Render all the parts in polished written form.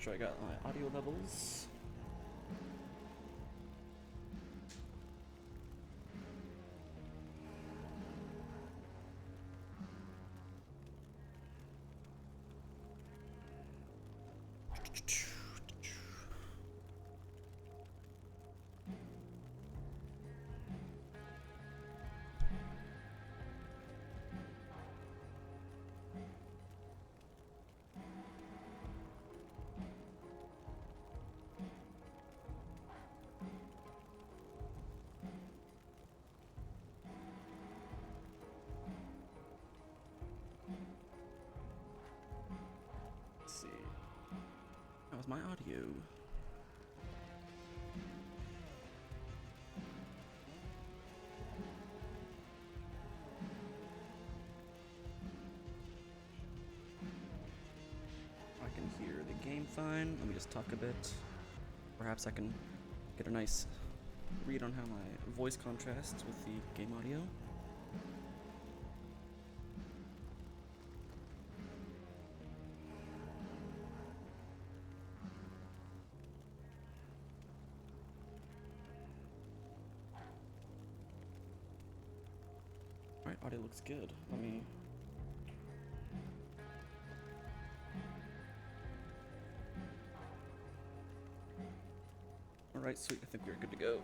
make sure I got my audio levels. Let's see. How's my audio? I can hear the game fine. Let me just talk a bit. Perhaps I can get a nice read on how my voice contrasts with the game audio. Alright, audio looks good. Let me... Alright, sweet. I think we're good to go.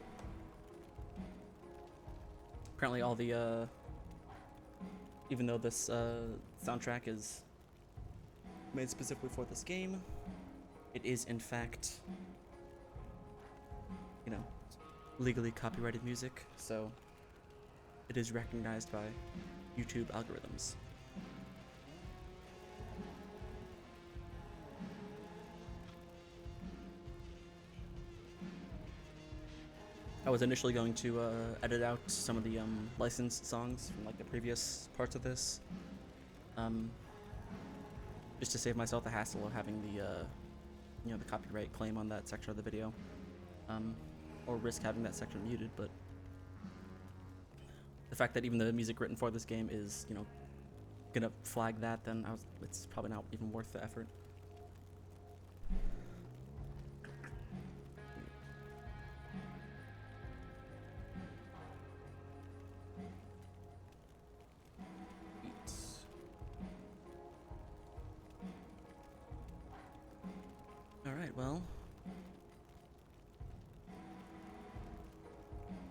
Apparently all the, even though this, soundtrack is made specifically for this game, it is in fact, you know, legally copyrighted music, so it is recognized by YouTube algorithms. I was initially going to edit out some of the licensed songs from like the previous parts of this, just to save myself the hassle of having the, you know, the copyright claim on that section of the video, or risk having that section muted. But the fact that even the music written for this game is, you know, gonna flag that, then it's probably not even worth the effort. Alright, well,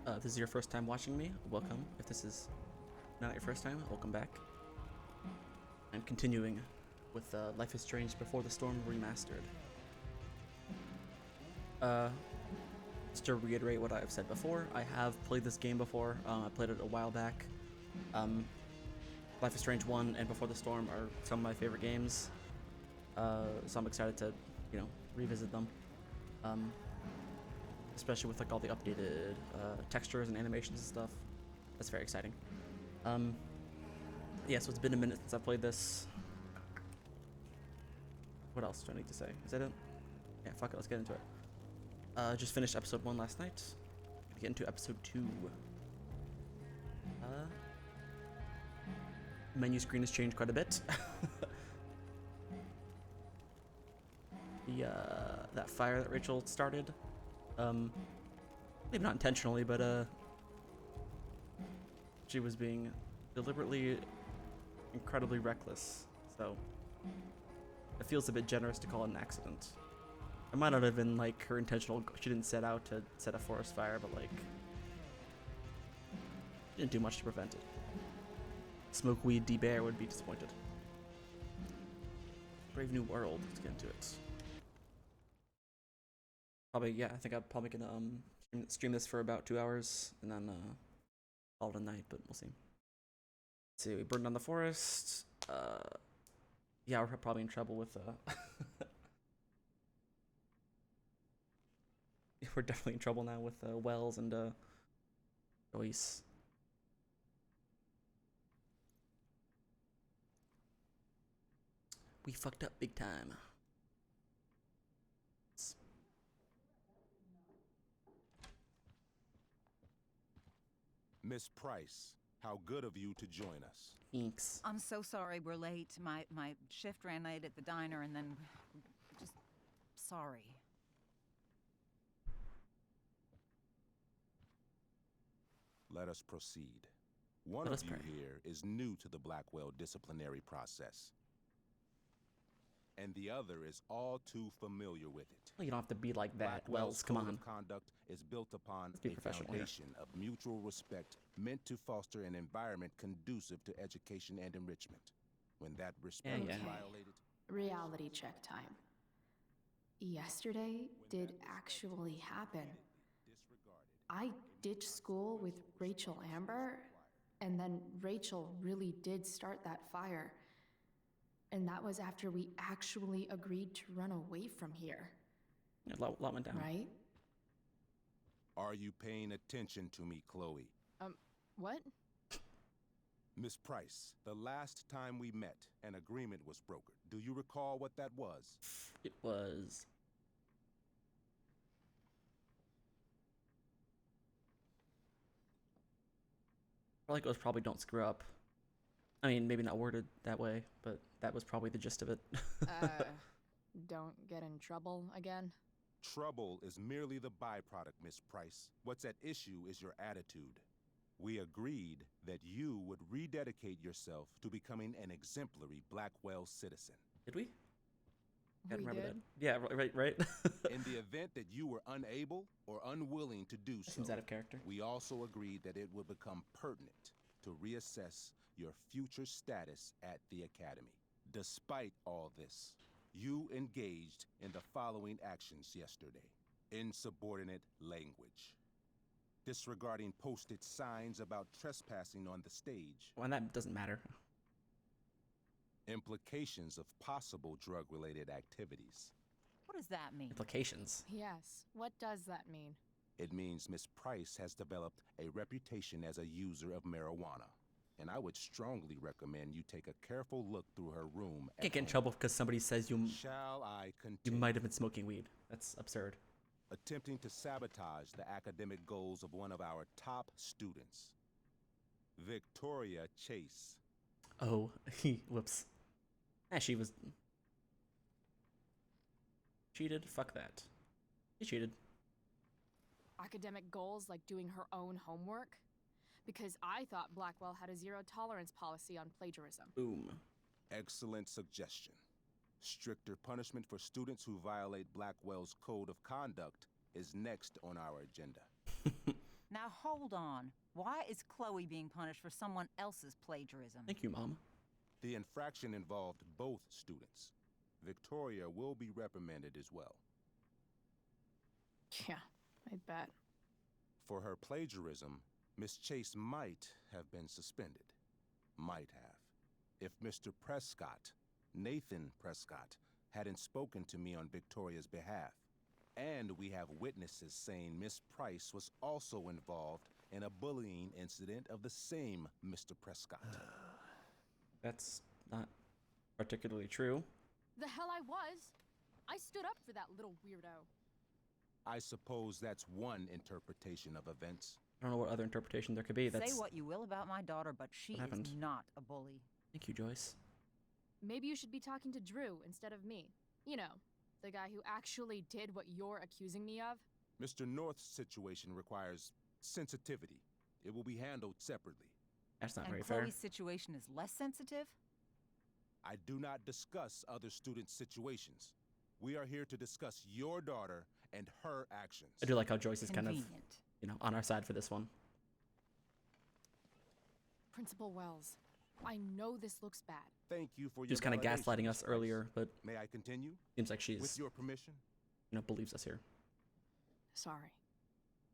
if this is your first time watching me, welcome. If this is not your first time, welcome back. I'm continuing with Life is Strange Before the Storm Remastered. Just to reiterate what I've said before, I have played this game before. I played it a while back. Life is Strange 1 and Before the Storm are some of my favorite games, so I'm excited to, you know, revisit them, especially with like all the updated textures and animations and stuff. That's very exciting. Yeah, so it's been a minute since I played this. What else do I need to say? Is that it? Yeah, fuck it, let's get into it. Just finished episode 1 last night. Gonna get into episode 2. Menu screen has changed quite a bit. That fire that Rachel started, maybe not intentionally, but she was being deliberately incredibly reckless, so it feels a bit generous to call it an accident. It might not have been like her intentional, she didn't set out to set a forest fire, but like, she didn't do much to prevent it. Smoke weed, D-Bear would be disappointed. Brave New World, let's get into it. Probably, yeah, I think I'm probably gonna stream this for about 2 hours and then call it a night, but we'll see. Let's see, we burned down the forest. Yeah, we're probably in trouble with we're definitely in trouble now with Wells and Joyce. We fucked up big time. Miss Price, how good of you to join us. Thanks. I'm so sorry we're late. My shift ran late at the diner and then just sorry. Let us proceed. One Let of us you pray. here is new to the Blackwell disciplinary process, and the other is all too familiar with it. Well, you don't have to be like that, Blackwell's Wells. Come code on. of conduct is built upon Let's be a professional here. foundation of mutual respect meant to foster an environment conducive to education and enrichment. When that respect Yeah. is violated, Reality check time. Yesterday did actually happen. I ditched school with Rachel Amber, and then Rachel really did start that fire. And that was after we actually agreed to run away from here, Yeah, lot went down. right? Are you paying attention to me, Chloe? What? Miss Price, the last time we met, an agreement was brokered. Do you recall what that was? It was. I feel like it was probably don't screw up. I mean, maybe not worded that way, but that was probably the gist of it. Don't get in trouble again? Trouble is merely the byproduct, Miss Price. What's at issue is your attitude. We agreed that you would rededicate yourself to becoming an exemplary Blackwell citizen. Did we? Gotta We remember did? that. Yeah, right. In the event that you were unable or unwilling to do so, Seems out of character. we also agreed that it would become pertinent to reassess your future status at the Academy. Despite all this, you engaged in the following actions yesterday. Insubordinate language. Disregarding posted signs about trespassing on the stage. Well, and that doesn't matter. Implications of possible drug-related activities. What does that mean? Implications. Yes. What does that mean? It means Miss Price has developed a reputation as a user of marijuana. And I would strongly recommend you take a careful look through her room. Can't get in trouble because somebody says you Shall I you continue? might have been smoking weed. That's absurd. Attempting to sabotage the academic goals of one of our top students, Victoria Chase. Oh, whoops. She was cheated. Fuck that. She cheated. Academic goals like doing her own homework? Because I thought Blackwell had a zero tolerance policy on plagiarism. Boom. Excellent suggestion. Stricter punishment for students who violate Blackwell's code of conduct is next on our agenda. Now hold on. Why is Chloe being punished for someone else's plagiarism? Thank you, Mom. The infraction involved both students. Victoria will be reprimanded as well. Yeah, I bet. For her plagiarism, Miss Chase might have been suspended. Might have. If Mr. Prescott, Nathan Prescott, hadn't spoken to me on Victoria's behalf. And we have witnesses saying Miss Price was also involved in a bullying incident of the same Mr. Prescott. That's not particularly true. The hell I was! I stood up for that little weirdo. I suppose that's one interpretation of events. I don't know what other interpretation there could be. That's. Say what you will about my daughter, but she What happened? is not a bully. Thank you, Joyce. Maybe you should be talking to Drew instead of me. You know, the guy who actually did what you're accusing me of. Mr. North's situation requires sensitivity. It will be handled separately. That's not And very Chloe's fair. situation is less sensitive? I do not discuss other students' situations. We are here to discuss your daughter and her actions. I do like how Joyce is kind of, Convenient. on our side for this one. Principal Wells, I know this looks bad. Thank you for your She was kind of validation, gaslighting Miss us Price. earlier, but May I continue? seems like With she's, your permission? believes us here. Sorry.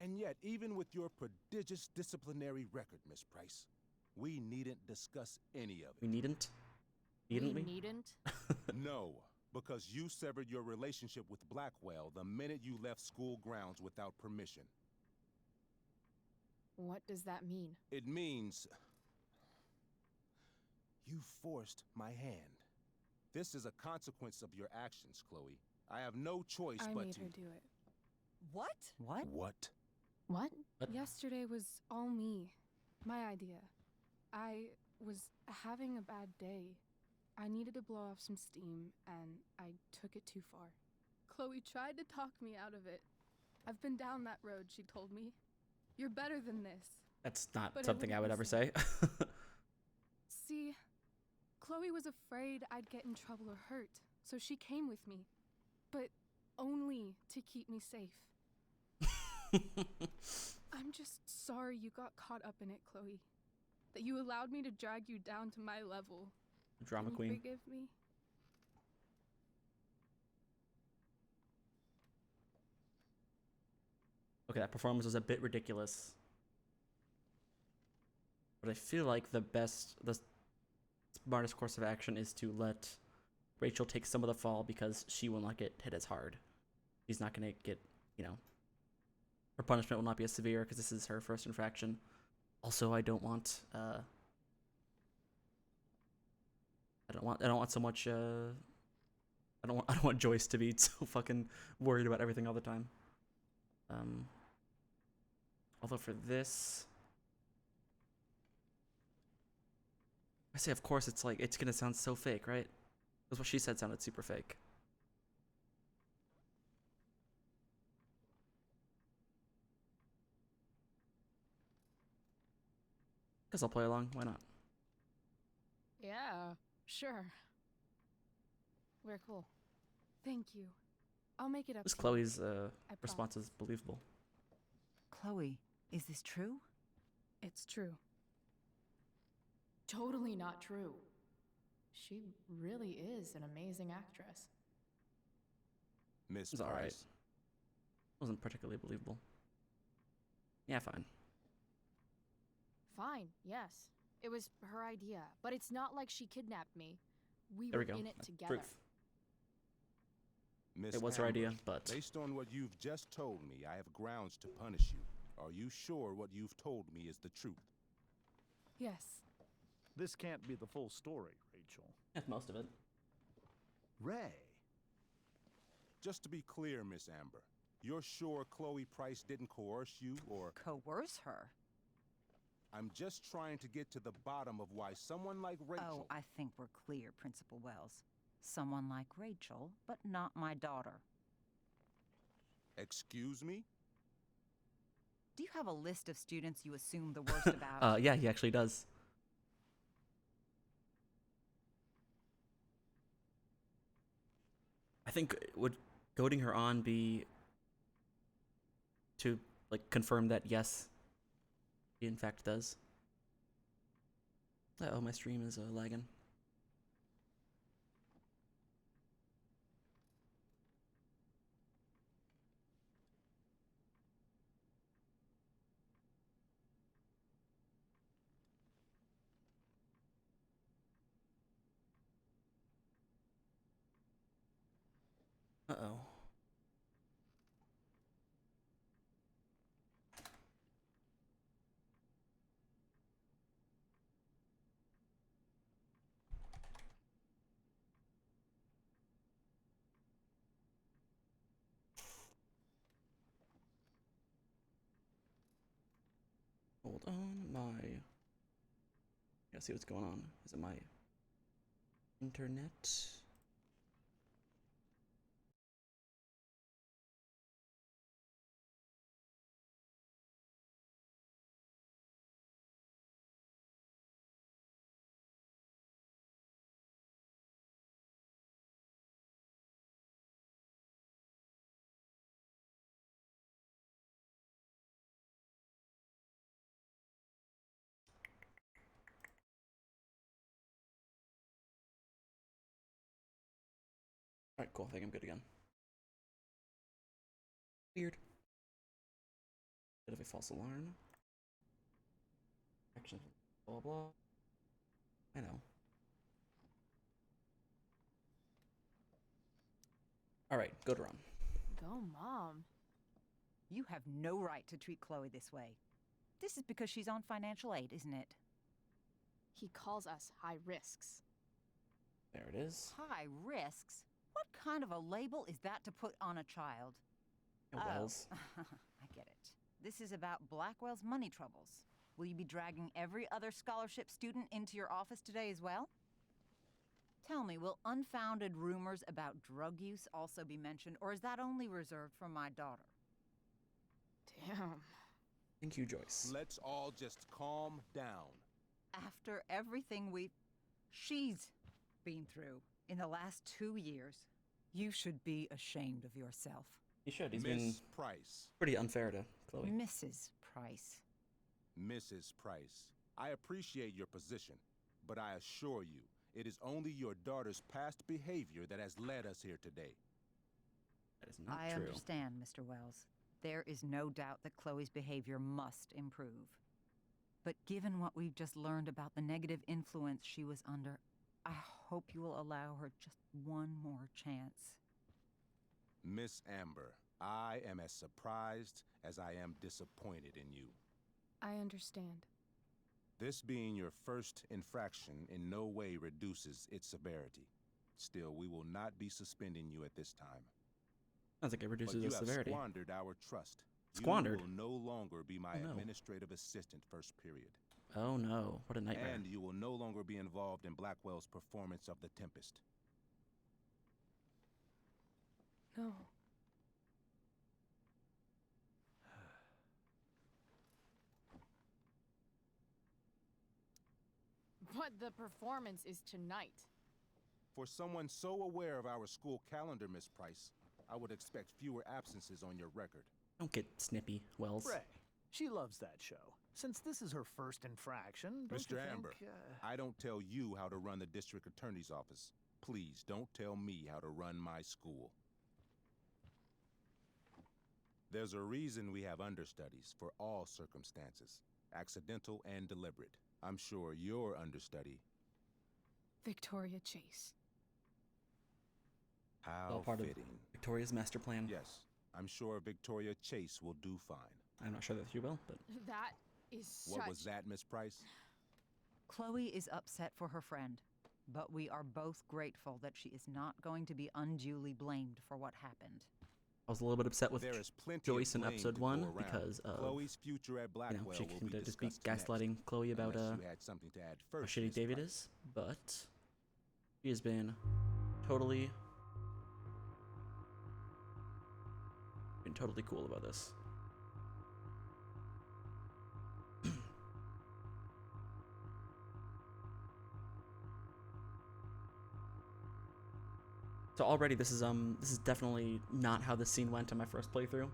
And yet, even with your prodigious disciplinary record, Miss Price, we needn't discuss any of We it. needn't? Needn't we? needn't? No, because you severed your relationship with Blackwell the minute you left school grounds without permission. What does that mean? It means you forced my hand. This is a consequence of your actions, Chloe. I have no choice I but made to. her do it. What? What? What? What? What? Yesterday was all me. My idea. I was having a bad day. I needed to blow off some steam, and I took it too far. Chloe tried to talk me out of it. I've been down that road, she told me. You're better than this. That's not But I something I would wouldn't ever say. See, Chloe was afraid I'd get in trouble or hurt, so she came with me. But only to keep me safe. I'm just sorry you got caught up in it, Chloe. That you allowed me to drag you down to my level. Drama Can queen. you forgive me? Okay, that performance was a bit ridiculous. But I feel like the smartest course of action is to let Rachel take some of the fall because she will not get hit as hard. She's not going to get, her punishment will not be as severe because this is her first infraction. Also, I don't want so much I don't want Joyce to be so fucking worried about everything all the time. Although for this, I say, of course, it's gonna sound so fake, right? Because what she said sounded super fake. Guess I'll play along. Why not? Yeah, sure. We're cool. Thank you. I'll make it up This to you. Chloe's I response promise. is believable. Chloe, is this true? It's true. Totally not true. She really is an amazing actress. Miss It's alright. Price, Wasn't particularly believable. Yeah, fine. Fine, yes. It was her idea, but it's not like she kidnapped me. We There were we go. in it together. Proof. Miss It was her Amber, idea, but based on what you've just told me, I have grounds to punish you. Are you sure what you've told me is the truth? Yes. This can't be the full story, Rachel. that's most of it. Ray. Just to be clear, Miss Amber, you're sure Chloe Price didn't coerce you, or... Coerce her? I'm just trying to get to the bottom of why someone like Rachel... Oh, I think we're clear, Principal Wells. Someone like Rachel, but not my daughter. Excuse me? Do you have a list of students you assume the worst about? Yeah, he actually does. I think would goading her on be to confirm that yes, he in fact does. Oh, my stream is lagging. Uh-oh. Hold on, gotta see what's going on. Is it my internet? Alright, cool. I think I'm good again. Weird. Bit of a false alarm. Action. Blah blah. I know. Alright, good run. Go, Mom. You have no right to treat Chloe this way. This is because she's on financial aid, isn't it? He calls us high risks. There it is. High risks? What kind of a label is that to put on a child? Wells. I get it. This is about Blackwell's money troubles. Will you be dragging every other scholarship student into your office today as well? Tell me, will unfounded rumors about drug use also be mentioned, or is that only reserved for my daughter? Damn. Thank you, Joyce. Let's all just calm down. After everything she's been through in the last 2 years, you should be ashamed of yourself. He should. He's been Miss Price. pretty unfair to Chloe. Mrs. Price. Mrs. Price, I appreciate your position, but I assure you, it is only your daughter's past behavior that has led us here today. That is not I true. understand, Mr. Wells. There is no doubt that Chloe's behavior must improve. But given what we've just learned about the negative influence she was under, I hope you will allow her just one more chance. Miss Amber, I am as surprised as I am disappointed in you. I understand. This being your first infraction in no way reduces its severity. Still, we will not be suspending you at this time. I think it But reduces you the have severity. squandered our trust. Squandered? You will no longer be my Oh, no. administrative assistant first period. Oh no, what a nightmare. And you will no longer be involved in Blackwell's performance of The Tempest. No. But the performance is tonight. For someone so aware of our school calendar, Miss Price, I would expect fewer absences on your record. Don't get snippy, Wells. Ray, she loves that show. Since this is her first infraction, don't you Mr. think, Amber, I don't tell you how to run the district attorney's office. Please don't tell me how to run my school. There's a reason we have understudies for all circumstances, accidental and deliberate. I'm sure your understudy. Victoria Chase. How All part of fitting. Victoria's master plan. Yes, I'm sure Victoria Chase will do fine. I'm not sure that she will, but That is such... What was that, Miss Price? Chloe is upset for her friend, but we are both grateful that she is not going to be unduly blamed for what happened. I was a little bit upset with There is plenty Joyce of in blame episode to go 1 around. because of, Chloe's future at Blackwell she will seemed be to just be discussed gaslighting next, Chloe about unless you had something to add how first, shitty Miss David Price. is, but she has been totally cool about this. So already this is definitely not how this scene went in my first playthrough.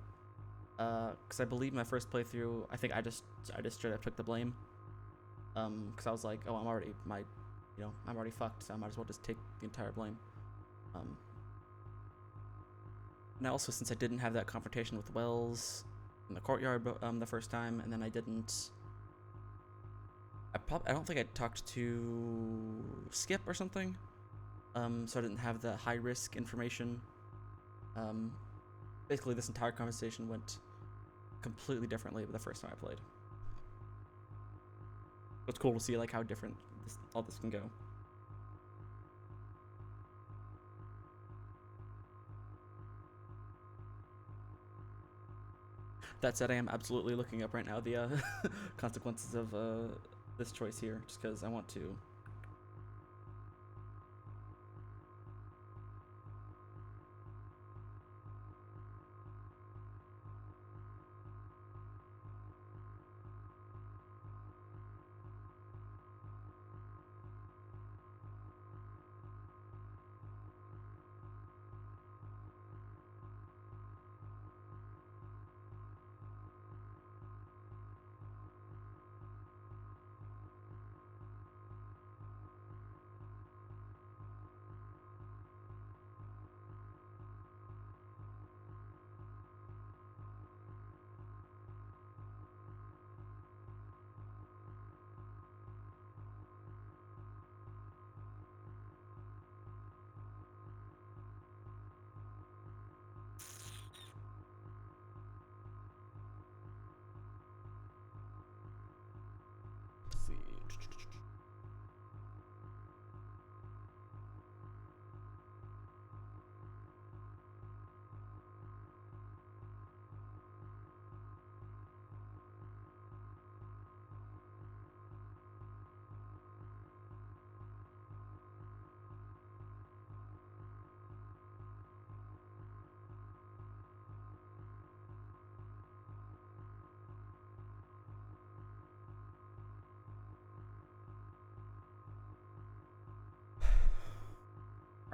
Because I believe my first playthrough, I think I just straight up took the blame. Because I was like, oh, I'm already fucked, so I might as well just take the entire blame. Now also, since I didn't have that confrontation with Wells in the courtyard the first time, and then I didn't, I don't think I talked to Skip or something. So I didn't have the high risk information. Basically, this entire conversation went completely differently the first time I played. It's cool to see like how different all this can go. That said, I am absolutely looking up right now the consequences of this choice here, just because I want to.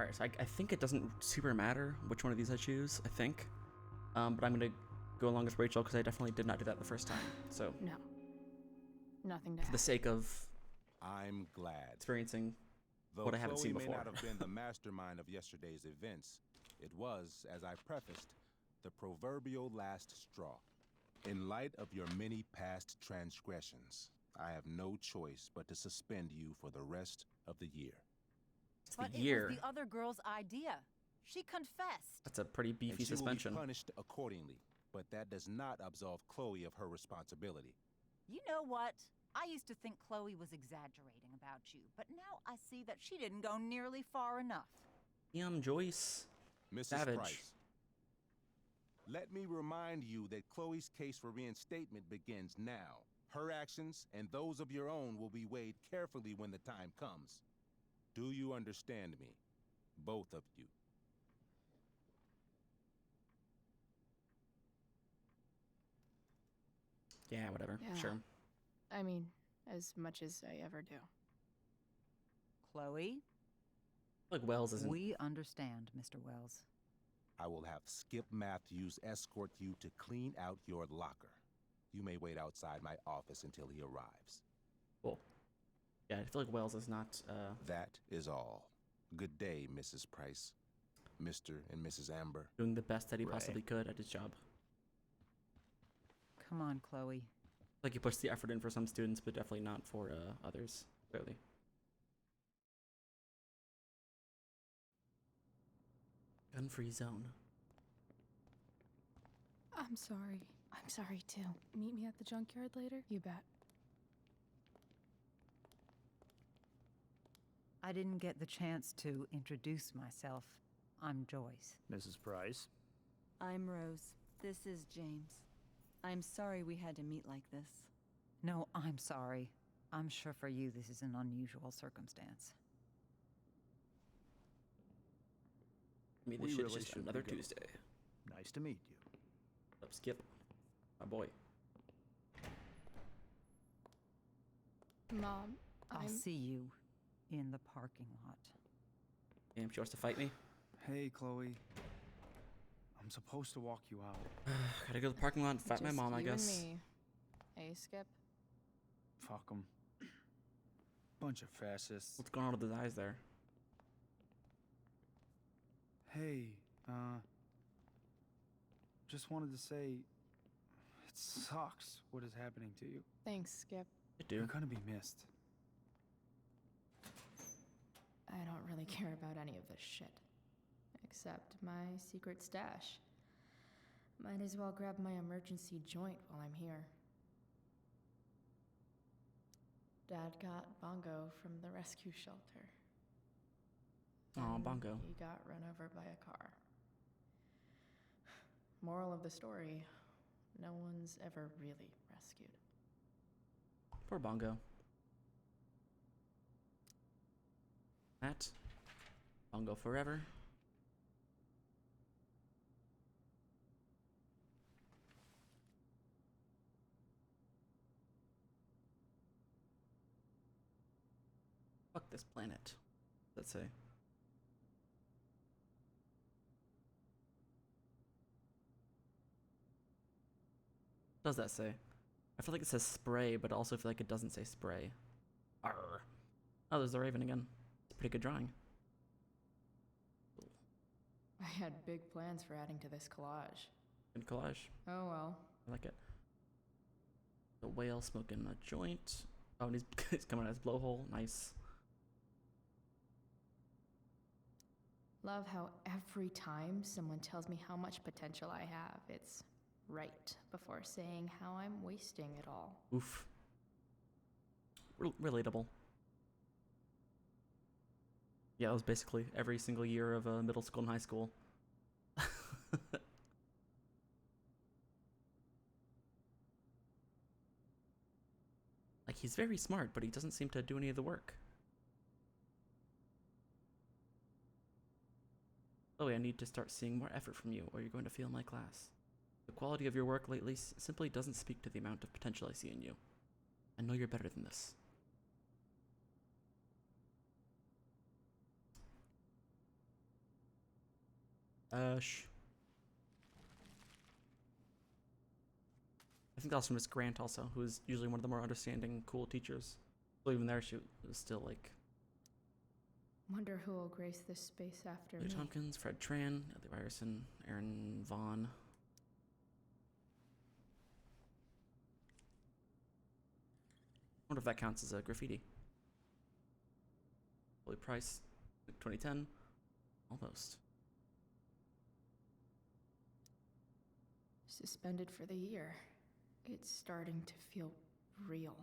Alright, so I think it doesn't super matter which one of these I choose, I think. But I'm gonna go along with Rachel because I definitely did not do that the first time. So, No. Nothing to for the add. sake of I'm glad. experiencing Though what I haven't Chloe seen may before. not have been the mastermind of yesterday's events, it was, as I prefaced, the proverbial last straw. In light of your many past transgressions, I have no choice but to suspend you for the rest of the year. It's But the it year. was the other girl's idea. She confessed. That's a pretty And beefy she will suspension. be punished accordingly, but that does not absolve Chloe of her responsibility. You know what? I used to think Chloe was exaggerating about you, but now I see that she didn't go nearly far enough. Joyce. Mrs. Savage. Price, let me remind you that Chloe's case for reinstatement begins now. Her actions and those of your own will be weighed carefully when the time comes. Do you understand me? Both of you. Yeah, whatever. Yeah. Sure. I mean, as much as I ever do. Chloe, Like Wells isn't. we understand, Mr. Wells. I will have Skip Matthews escort you to clean out your locker. You may wait outside my office until he arrives. Cool. Yeah, I feel like Wells is not. That is all. Good day, Mrs. Price. Mr. and Mrs. Amber. Doing the best that he Right. possibly could at his job. Come on, Chloe. Like he puts the effort in for some students, but definitely not for others. Clearly. Gun-free zone. I'm sorry. I'm sorry too. Meet me at the junkyard later? You bet. I didn't get the chance to introduce myself. I'm Joyce. Mrs. Price. I'm Rose. This is James. I'm sorry we had to meet like this. No, I'm sorry. I'm sure for you this is an unusual circumstance. I mean, We this shit really is just should be another going. Tuesday. Nice to meet you. Up, Skip. My boy. Mom, I'll see you in the parking lot. Damn, she wants to fight me. Hey, Chloe. I'm supposed to walk you out. Gotta go to the parking lot and fight my just mom, I you guess. And me. Hey, Skip. Fuck them. Bunch of fascists. What's going on with his eyes there? Hey, just wanted to say, it sucks what is happening to you. Thanks, Skip. I You're do. gonna be missed. I don't really care about any of this shit. Except my secret stash. Might as well grab my emergency joint while I'm here. Dad got Bongo from the rescue shelter. Aw, And Bongo. He got run over by a car. Moral of the story, no one's ever really rescued. Poor Bongo. Matt. Bongo forever. Fuck this planet. Let's say. What does that say? I feel like it says spray, but I also feel like it doesn't say spray. Arr. Oh, there's the raven again. It's a pretty good drawing. I had big plans for adding to this collage. Good collage. Oh well. I like it. The whale smoking a joint. Oh, and he's, he's coming out his blowhole. Nice. Love how every time someone tells me how much potential I have, it's right before saying how I'm wasting it all. Oof. Relatable. Yeah, that was basically every single year of middle school and high school. Like, he's very smart, but he doesn't seem to do any of the work. Chloe, I need to start seeing more effort from you, or you're going to fail my class. The quality of your work lately simply doesn't speak to the amount of potential I see in you. I know you're better than this. I think that was from Miss Grant also, who is usually one of the more understanding, cool teachers. So even there, she was still like. Wonder who will grace this space after Lee me. Tompkins, Fred Tran, Ellie Ryerson, Aaron Vaughn. I wonder if that counts as a graffiti. Holy Price, 2010, almost. Suspended for the year. It's starting to feel real.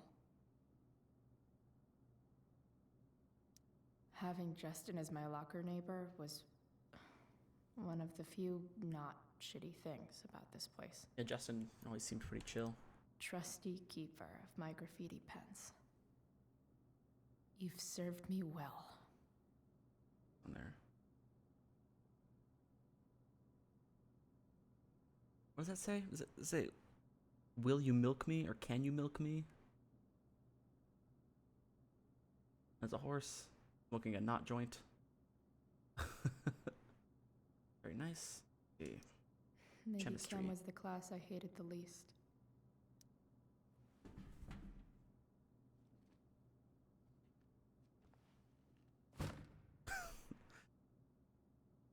Having Justin as my locker neighbor was one of the few not shitty things about this place. Yeah, Justin always seemed pretty chill. Trusty keeper of my graffiti pens. You've served me well. On there. What does that say? Does it say, will you milk me or can you milk me? As a horse, smoking a knot joint. Very nice. Okay. Maybe Chemistry. Chem was the class I hated the least.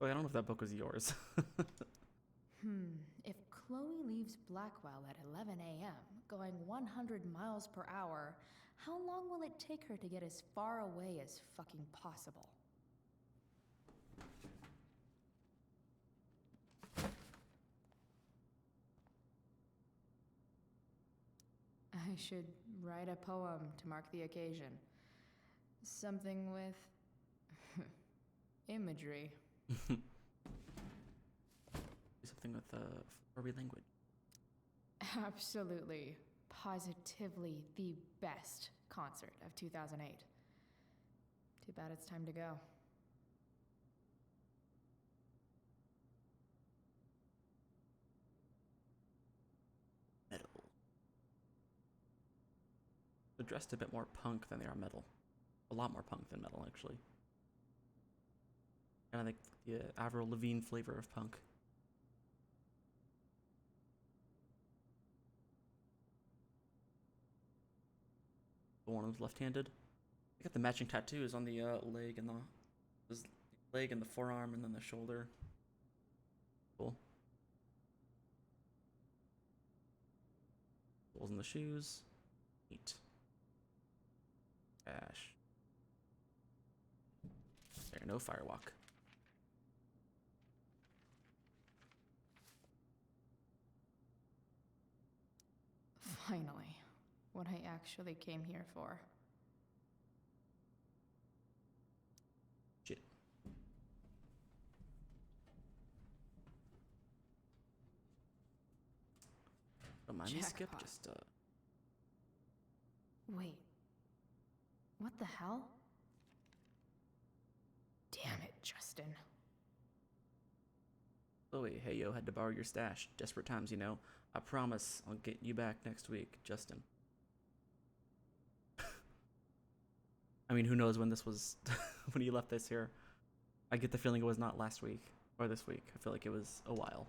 Well, I don't know if that book was yours. If Chloe leaves Blackwell at 11 a.m., going 100 miles per hour, how long will it take her to get as far away as fucking possible? I should write a poem to mark the occasion. Something with imagery. Something with Furby language. Absolutely, positively the best concert of 2008. Too bad it's time to go. Metal. They're dressed a bit more punk than they are metal. A lot more punk than metal, actually. Kind of like the Avril Lavigne flavor of punk. One of them's left-handed. I got the matching tattoos on the leg and the forearm and then the shoulder. Cool. Holes in the shoes. Neat. Cash. There, no firewalk. Finally, what I actually came here for. Shit. Don't mind me, Skip. Jackpot. Just Wait. What the hell? Damn it, Justin. Chloe, hey yo, had to borrow your stash. Desperate times, you know. I promise I'll get you back next week, Justin. I mean, who knows when this was, when you left this here. I get the feeling it was not last week or this week. I feel like it was a while.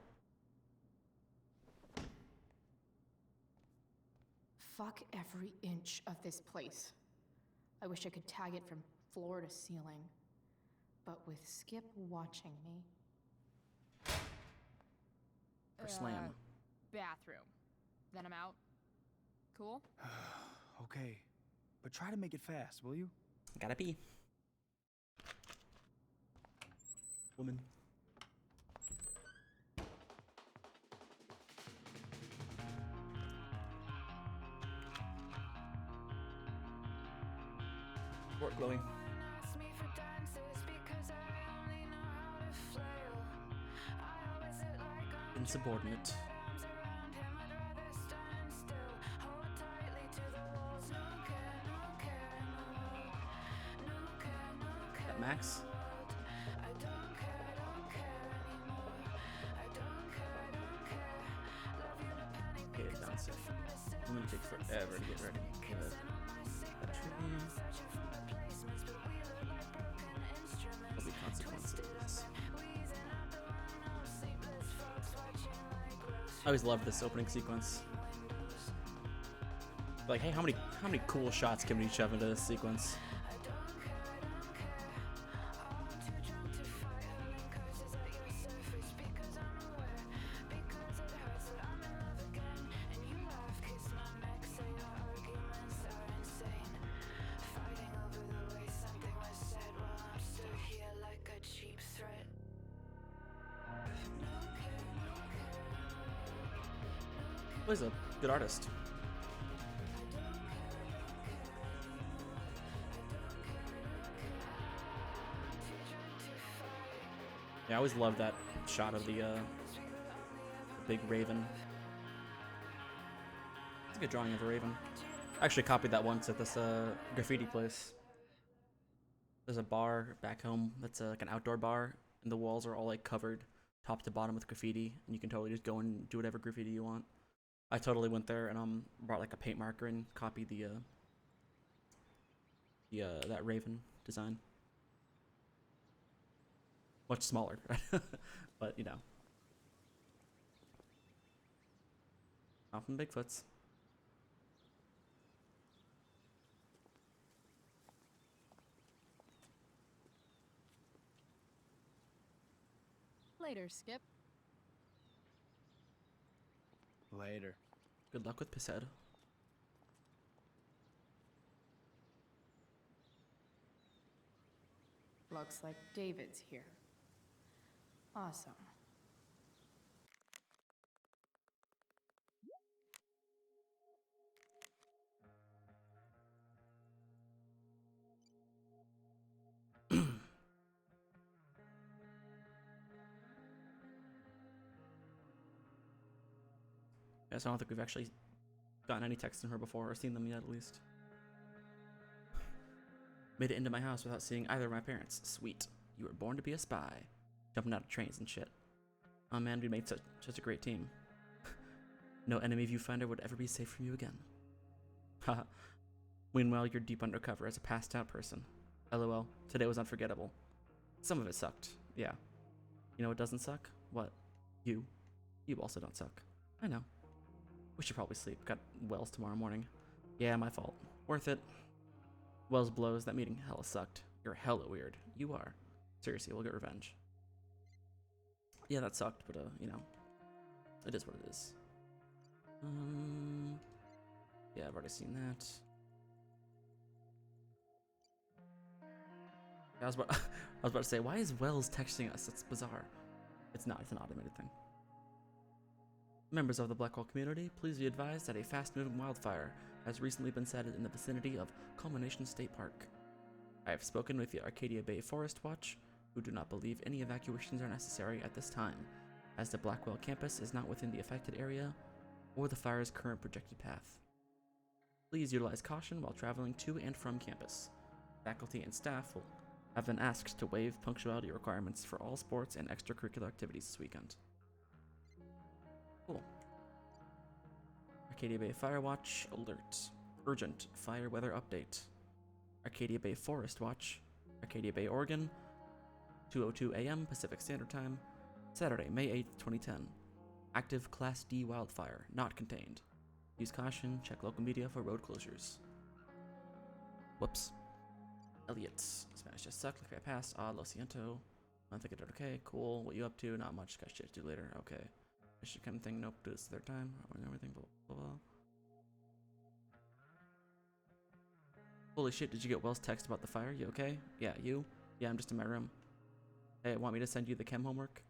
Fuck every inch of this place. I wish I could tag it from floor to ceiling. But with Skip watching me. For slam. Bathroom. Then I'm out. Cool? Okay, but try to make it fast, will you? Gotta be. Woman. Work, Chloe. Insubordinate. That Max? Okay, it's downstairs. I'm gonna take forever to get ready. Good. That tribune. There'll be consequences. always loved this opening sequence. Like, hey, how many cool shots can we shove into this sequence? He's a good artist. Yeah, I always loved that shot of the big raven. It's a good drawing of a raven. I actually copied that once at this graffiti place. There's a bar back home that's like an outdoor bar, and the walls are all like covered top to bottom with graffiti, and you can totally just go and do whatever graffiti you want. I totally went there and brought like a paint marker and copied the that raven design. Much smaller, but you know. Not from Bigfoot's. Later, Skip. Later. Good luck with Pised. Looks like David's here. Awesome. Yes, I don't think we've actually gotten any texts from her before, or seen them yet at least. Made it into my house without seeing either of my parents. Sweet. You were born to be a spy. Jumping out of trains and shit. Oh man, we made such a great team. No enemy viewfinder would ever be safe from you again. Haha. Meanwhile, you're deep undercover as a passed out person. LOL. Today was unforgettable. Some of it sucked. Yeah. You know what doesn't suck? What? You. You also don't suck. I know. We should probably sleep. Got Wells tomorrow morning. Yeah, my fault. Worth it. Wells blows. That meeting hella sucked. You're hella weird. You are. Seriously, we'll get revenge. Yeah, that sucked, but you know, it is what it is. Yeah, I've already seen that. I was about to say, why is Wells texting us? It's bizarre. It's not. It's an automated thing. Members of the Blackwell community, please be advised that a fast-moving wildfire has recently been sighted in the vicinity of Culmination State Park. I have spoken with the Arcadia Bay Forest Watch, who do not believe any evacuations are necessary at this time, as the Blackwell campus is not within the affected area or the fire's current projected path. Please utilize caution while traveling to and from campus. Faculty and staff will have been asked to waive punctuality requirements for all sports and extracurricular activities this weekend. Cool. Arcadia Bay Fire Watch alert. Urgent fire weather update. Arcadia Bay Forest Watch. Arcadia Bay, Oregon. 2:02 a.m. Pacific Standard Time. Saturday, May 8th, 2010. Active Class D wildfire, not contained. Use caution, check local media for road closures. Whoops. Elliot. Spanish just sucked, like I passed. Lo siento. I think I did okay. Cool. What you up to? Not much. Got shit to do later. Okay. Mission kind of thing. Nope. Do this third time. And everything. Blah, blah, blah. Holy shit. Did you get Wells' text about the fire? You okay? Yeah, you? Yeah, I'm just in my room. Hey, want me to send you the chem homework?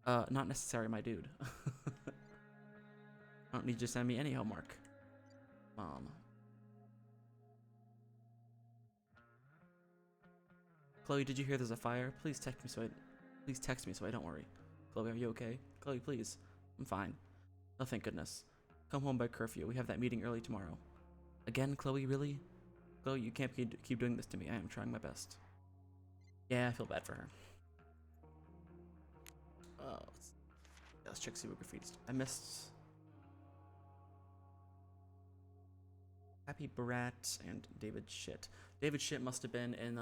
Not necessary, my dude. I don't need you to send me any homework. Mom. Chloe, did you hear there's a fire? Please text me so I don't worry. Chloe, are you okay? Chloe, please. I'm fine. Oh, thank goodness. Come home by curfew. We have that meeting early tomorrow. Again, Chloe, really? Chloe, you can't keep doing this to me. I am trying my best. Yeah, I feel bad for her. Let's check see what graffiti's. I missed Happy Barat and David Shit. David Shit must have been in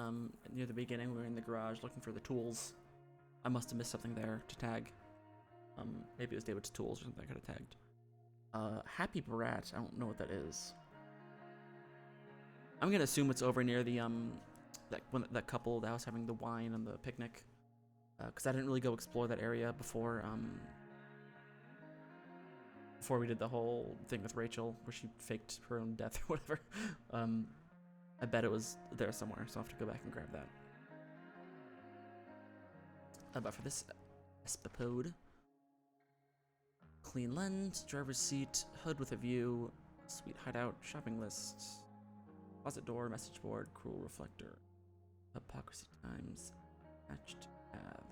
near the beginning. We were in the garage looking for the tools. I must have missed something there to tag. Maybe it was David's tools or something I could have tagged. Happy Brat, I don't know what that is. I'm gonna assume it's over near the that couple that was having the wine and the picnic, because I didn't really go explore that area before we did the whole thing with Rachel where she faked her own death or whatever. I bet it was there somewhere, so I'll have to go back and grab that. But for this espapode, clean lens, driver's seat, hood with a view, sweet hideout, shopping list, closet door, message board, cruel reflector, hypocrisy times, hatched tab.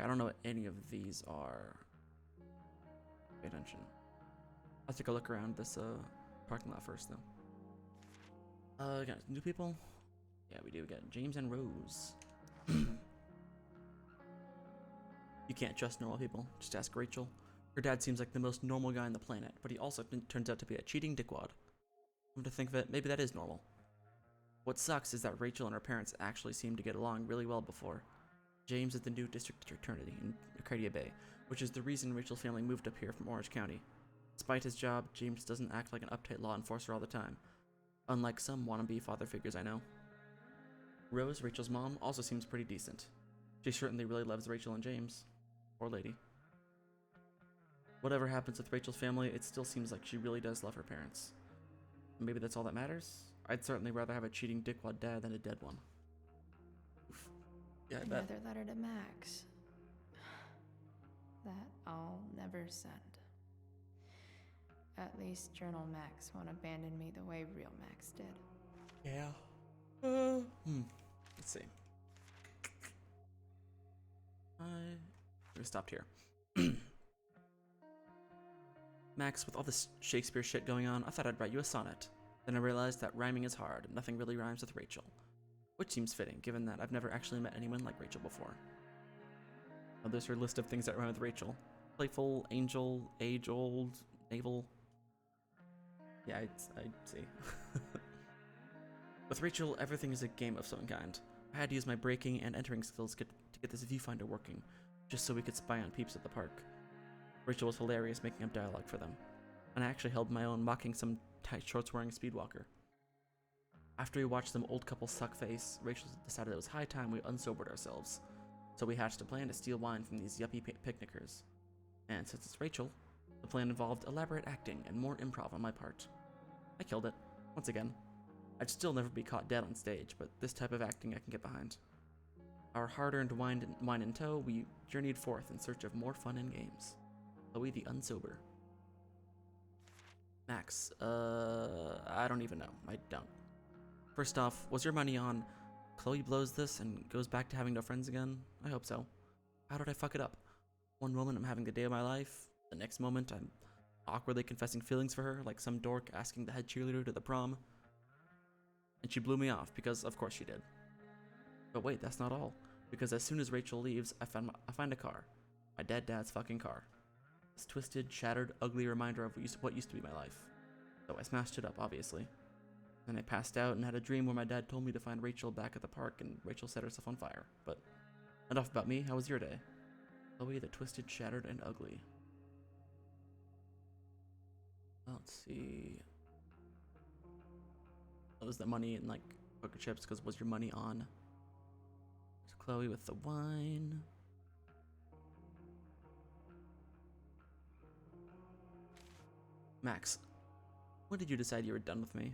I don't know what any of these are. Pay attention. I'll take a look around this parking lot first, though. We got new people. Yeah, we do. We got James and Rose. You can't trust normal people. Just ask Rachel. Her dad seems like the most normal guy on the planet, but he also turns out to be a cheating dickwad. Come to think of it, maybe that is normal. What sucks is that Rachel and her parents actually seemed to get along really well before. James is the new district attorney in Arcadia Bay, which is the reason Rachel's family moved up here from Orange County. Despite his job, James doesn't act like an uptight law enforcer all the time, unlike some wannabe father figures I know. Rose, Rachel's mom, also seems pretty decent. She certainly really loves Rachel and James. Poor lady. Whatever happens with Rachel's family, it still seems like she really does love her parents. Maybe that's all that matters? I'd certainly rather have a cheating dickwad dad than a dead one. Oof. Yeah, I bet. Another letter to Max. That I'll never send. At least Journal Max won't abandon me the way real Max did. Yeah. Let's see. We stopped here. Max, with all this Shakespeare shit going on, I thought I'd write you a sonnet. Then I realized that rhyming is hard, and nothing really rhymes with Rachel. Which seems fitting, given that I've never actually met anyone like Rachel before. Oh, there's her list of things that rhyme with Rachel. Playful, angel, age-old, naval. Yeah, I see. With Rachel, everything is a game of some kind. I had to use my braking and entering skills to get this viewfinder working, just so we could spy on peeps at the park. Rachel was hilarious making up dialogue for them, and I actually held my own mocking some tight shorts wearing speedwalker. After we watched some old couple suck face, Rachel decided it was high time we unsobered ourselves, so we hatched a plan to steal wine from these yuppie picnickers. And since it's Rachel, the plan involved elaborate acting and more improv on my part. I killed it, once again. I'd still never be caught dead on stage, but this type of acting I can get behind. Our hard-earned wine in tow, we journeyed forth in search of more fun and games. Chloe the Unsober. Max, I don't even know. I don't. First off, was your money on Chloe blows this and goes back to having no friends again? I hope so. How did I fuck it up? One moment I'm having the day of my life, the next moment I'm awkwardly confessing feelings for her, like some dork asking the head cheerleader to the prom. And she blew me off, because of course she did. But wait, that's not all. Because as soon as Rachel leaves, I find a car. My dead dad's fucking car. This twisted, shattered, ugly reminder of what used to be my life. So I smashed it up, obviously. Then I passed out and had a dream where my dad told me to find Rachel back at the park, and Rachel set herself on fire. But enough about me, how was your day? Chloe the twisted, shattered, and ugly. Let's see. What was the money in, like, poker chips? Because was your money on? So Chloe with the wine. Max, when did you decide you were done with me?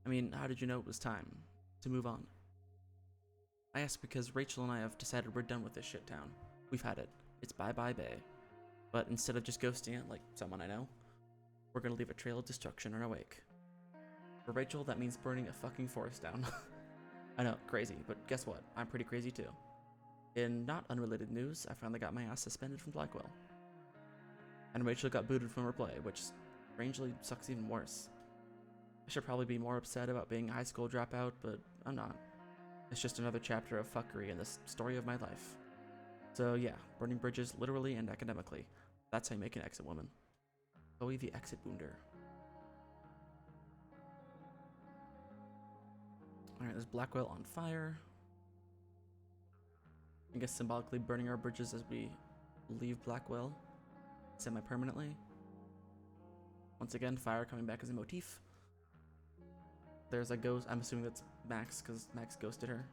I mean, how did you know it was time to move on? I ask because Rachel and I have decided we're done with this shit town. We've had it. It's bye-bye Bay. But instead of just ghosting it like someone I know, we're gonna leave a trail of destruction in our wake. For Rachel, that means burning a fucking forest down. I know, crazy, but guess what? I'm pretty crazy too. In not unrelated news, I finally got my ass suspended from Blackwell. And Rachel got booted from her play, which strangely sucks even worse. I should probably be more upset about being a high school dropout, but I'm not. It's just another chapter of fuckery in this story of my life. So yeah, burning bridges literally and academically. That's how you make an exit woman. Chloe the exit boonder. Alright, there's Blackwell on fire. I guess symbolically burning our bridges as we leave Blackwell semi-permanently. Once again, fire coming back as a motif. There's a ghost. I'm assuming that's Max, because Max ghosted her.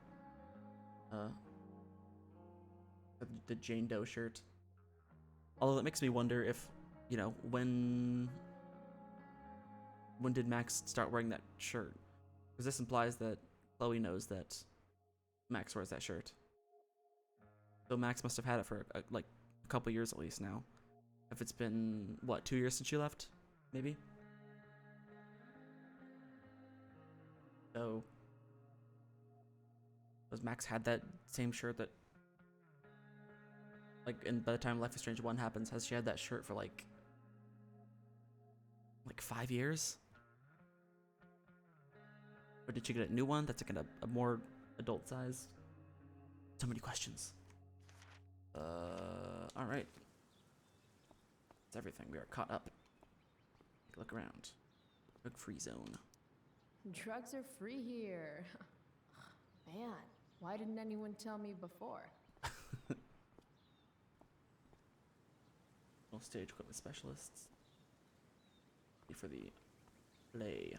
The Jane Doe shirt. Although that makes me wonder if, you know, when did Max start wearing that shirt? Because this implies that Chloe knows that Max wears that shirt. So Max must have had it for like a couple years at least now. If it's been, what, 2 years since she left? Maybe? So, does Max had that same shirt that, like, and by the time Life is Strange 1 happens, has she had that shirt for like 5 years? Or did she get a new one that's like a more adult size? So many questions. Alright. That's everything. We are caught up. Take a look around. Drug free zone. Drugs are free here. Man, why didn't anyone tell me before? No stage equipment specialists. For the play.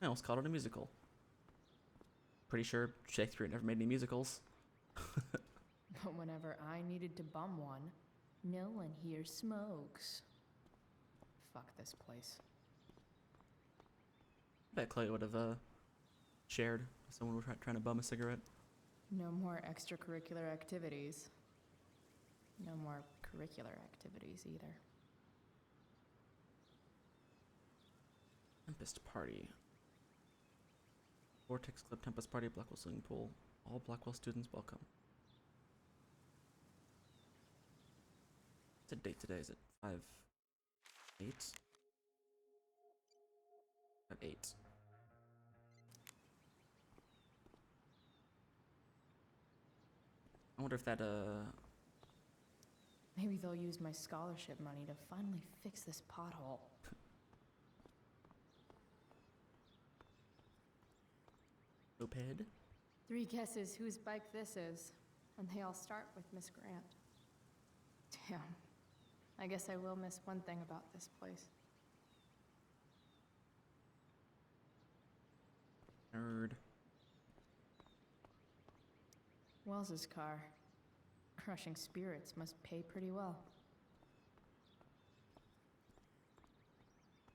I almost called it a musical. Pretty sure Shakespeare never made any musicals. But whenever I needed to bum one, no one here smokes. Fuck this place. I bet Chloe would have shared if someone were trying to bum a cigarette. No more extracurricular activities. No more curricular activities either. Tempest Party. Vortex Club Tempest Party, Blackwell Swimming Pool. All Blackwell students welcome. What's the date today? Is it 5/8? 5/8. I wonder if that Maybe they'll use my scholarship money to finally fix this pothole. Oped? 3 guesses whose bike this is, and they all start with Miss Grant. Damn. I guess I will miss one thing about this place. Nerd. Wells's car. Crushing spirits must pay pretty well.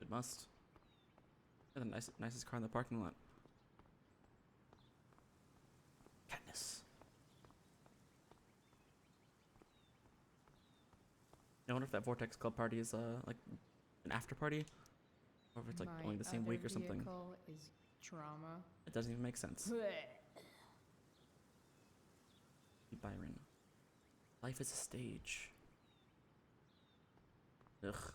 It must. They're the nicest car in the parking lot. Katniss. I wonder if that Vortex Club party is like an after party, or if it's like only the same week or something. Vehicle is drama. It doesn't even make sense. Byron. Life is a stage. Ugh.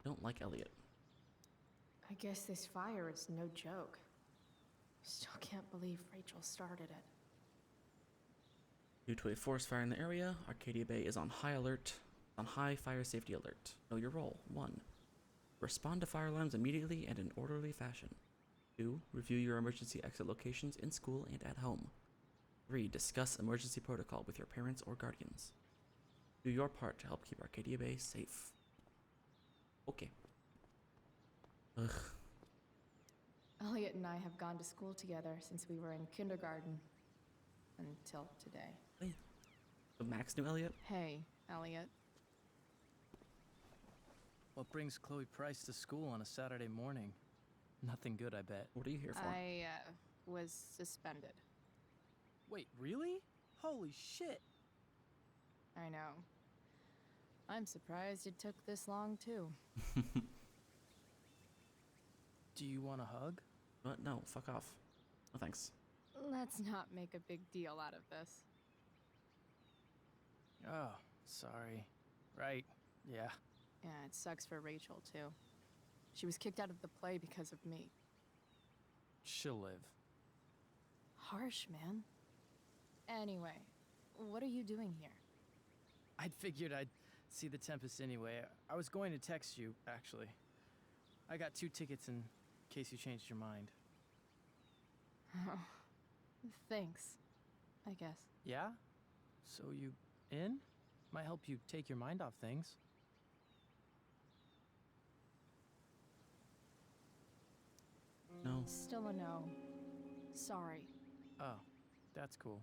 Don't like Elliot. I guess this fire is no joke. Still can't believe Rachel started it. Due to a forest fire in the area, Arcadia Bay is on high alert. On high fire safety alert. Know your role. 1. Respond to fire alarms immediately and in orderly fashion. 2. Review your emergency exit locations in school and at home. 3. Discuss emergency protocol with your parents or guardians. Do your part to help keep Arcadia Bay safe. Okay. Ugh. Elliot and I have gone to school together since we were in kindergarten. Until today. Wait. So Max knew Elliot? Hey, Elliot. What brings Chloe Price to school on a Saturday morning? Nothing good, I bet. What are you here for? I was suspended. Wait, really? Holy shit! I know. I'm surprised it took this long, too. Do you want a hug? What? No, fuck off. No thanks. Let's not make a big deal out of this. Oh, sorry. Right, yeah. Yeah, it sucks for Rachel, too. She was kicked out of the play because of me. She'll live. Harsh, man. Anyway, what are you doing here? I'd figured I'd see the Tempest anyway. I was going to text you, actually. I got 2 tickets in case you changed your mind. Thanks, I guess. Yeah? So you in? Might help you take your mind off things. No. Still a no. Sorry. Oh, that's cool.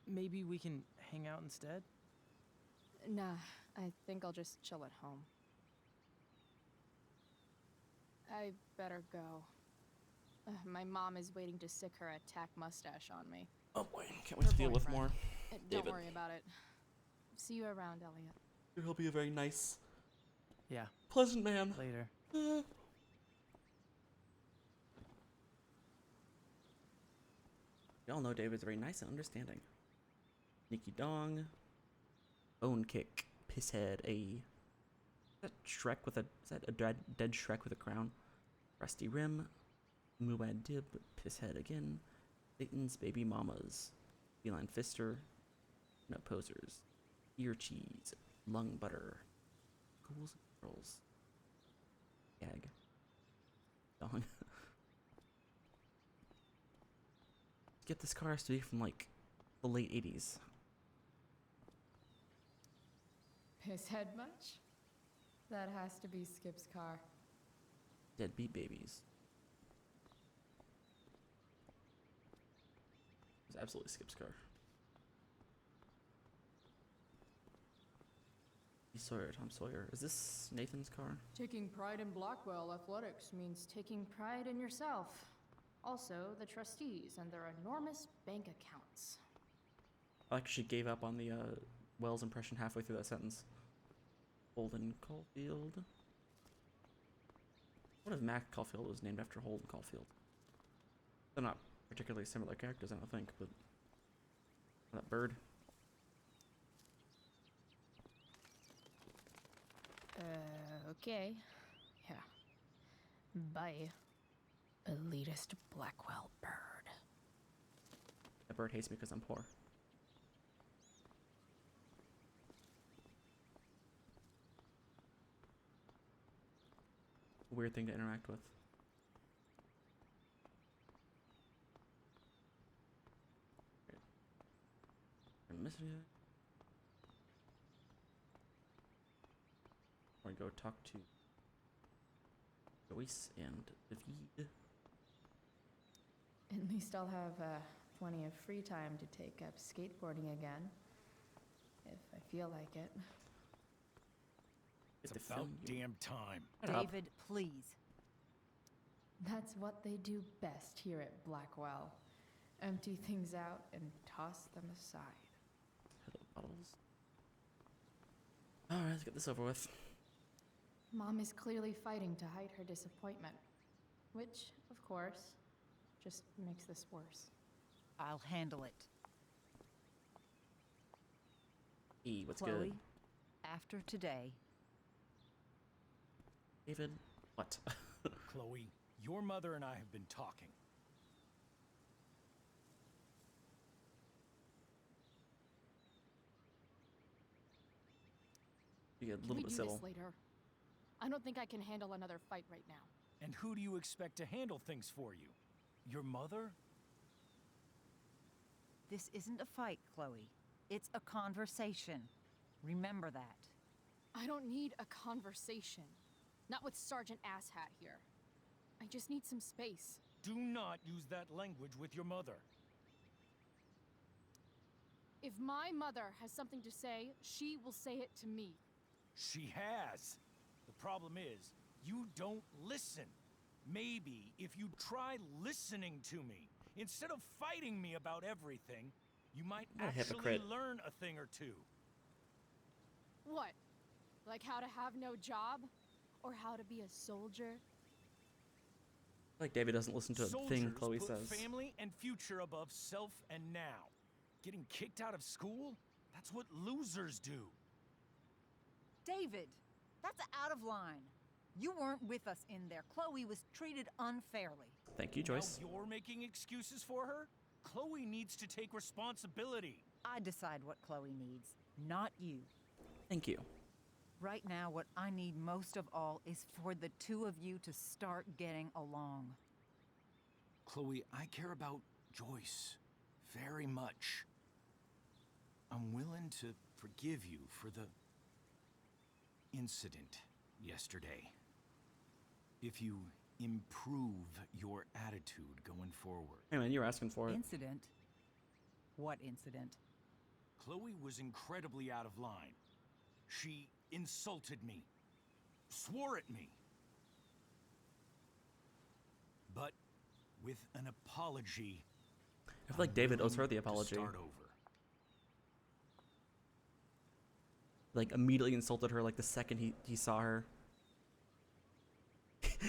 Maybe we can hang out instead? Nah, I think I'll just chill at home. I better go. My mom is waiting to stick her attack mustache on me. Oh boy, can't wait to deal with more. Don't David. worry about it. See you around, Elliot. He'll be a very nice, Yeah, pleasant man. later. Y'all know David's very nice and understanding. Nikki Dong. Bone kick. Pisshead. Is that Shrek with a... Is that a dead Shrek with a crown? Rusty Rim. Muad Dib. Pisshead again. Satan's Baby Mamas. Feline Fister. Nut Posers. Ear Cheese. Lung Butter. Ghouls and Girls. Gag. Dong. Get this car has to be from like the late 80s. Pisshead much? That has to be Skip's car. Deadbeat Babies. It's absolutely Skip's car. Sawyer, Tom Sawyer. Is this Nathan's car? Taking pride in Blackwell athletics means taking pride in yourself. Also, the trustees and their enormous bank accounts. I actually gave up on the Wells impression halfway through that sentence. Holden Caulfield. What if Mac Caulfield was named after Holden Caulfield? They're not particularly similar characters, I don't think, but that bird. Okay. Yeah. Bye. Elitist Blackwell bird. That bird hates me because I'm poor. Weird thing to interact with. I'm missing it. Or go talk to Joyce and David. At least I'll have plenty of free time to take up skateboarding again. If I feel like it. It's The about film you- damn time. Shut up. David, please. That's what they do best here at Blackwell. Empty things out and toss them aside. Hello, bottles. Alright, let's get this over with. Mom is clearly fighting to hide her disappointment. Which, of course, just makes this worse. I'll handle it. E, what's Chloe, good? after today, David, what? Chloe, your mother and I have been talking. You get a Can little we bit do civil. this later? I don't think I can handle another fight right now. And who do you expect to handle things for you? Your mother? this isn't a fight, Chloe. It's a conversation. Remember that. I don't need a conversation. Not with Sergeant Asshat here. I just need some space. Do not use that language with your mother. If my mother has something to say, she will say it to me. She has. The problem is, you don't listen. Maybe if you try listening to me, instead of fighting me about everything, you might What a actually hypocrite. learn a thing or two. What? Like how to have no job? Or how to be a soldier? Like David doesn't listen to a thing Soldiers Chloe put says. family and future above self and now. Getting kicked out of school? That's what losers do. David, that's out of line. You weren't with us in there. Chloe was treated unfairly. Thank you, Joyce. Now you're making excuses for her? Chloe needs to take responsibility. I decide what Chloe needs, not you. Thank you. Right now, what I need most of all is for the two of you to start getting along. Chloe, I care about Joyce. very much. I'm willing to forgive you for the incident yesterday. If you improve your attitude going forward. Hey man, you're asking for it. Incident? What incident? Chloe was incredibly out of line. She insulted me, swore at me. But with an apology, I feel like David owes her the willing to apology. Start over. Like immediately insulted her like the second he saw her.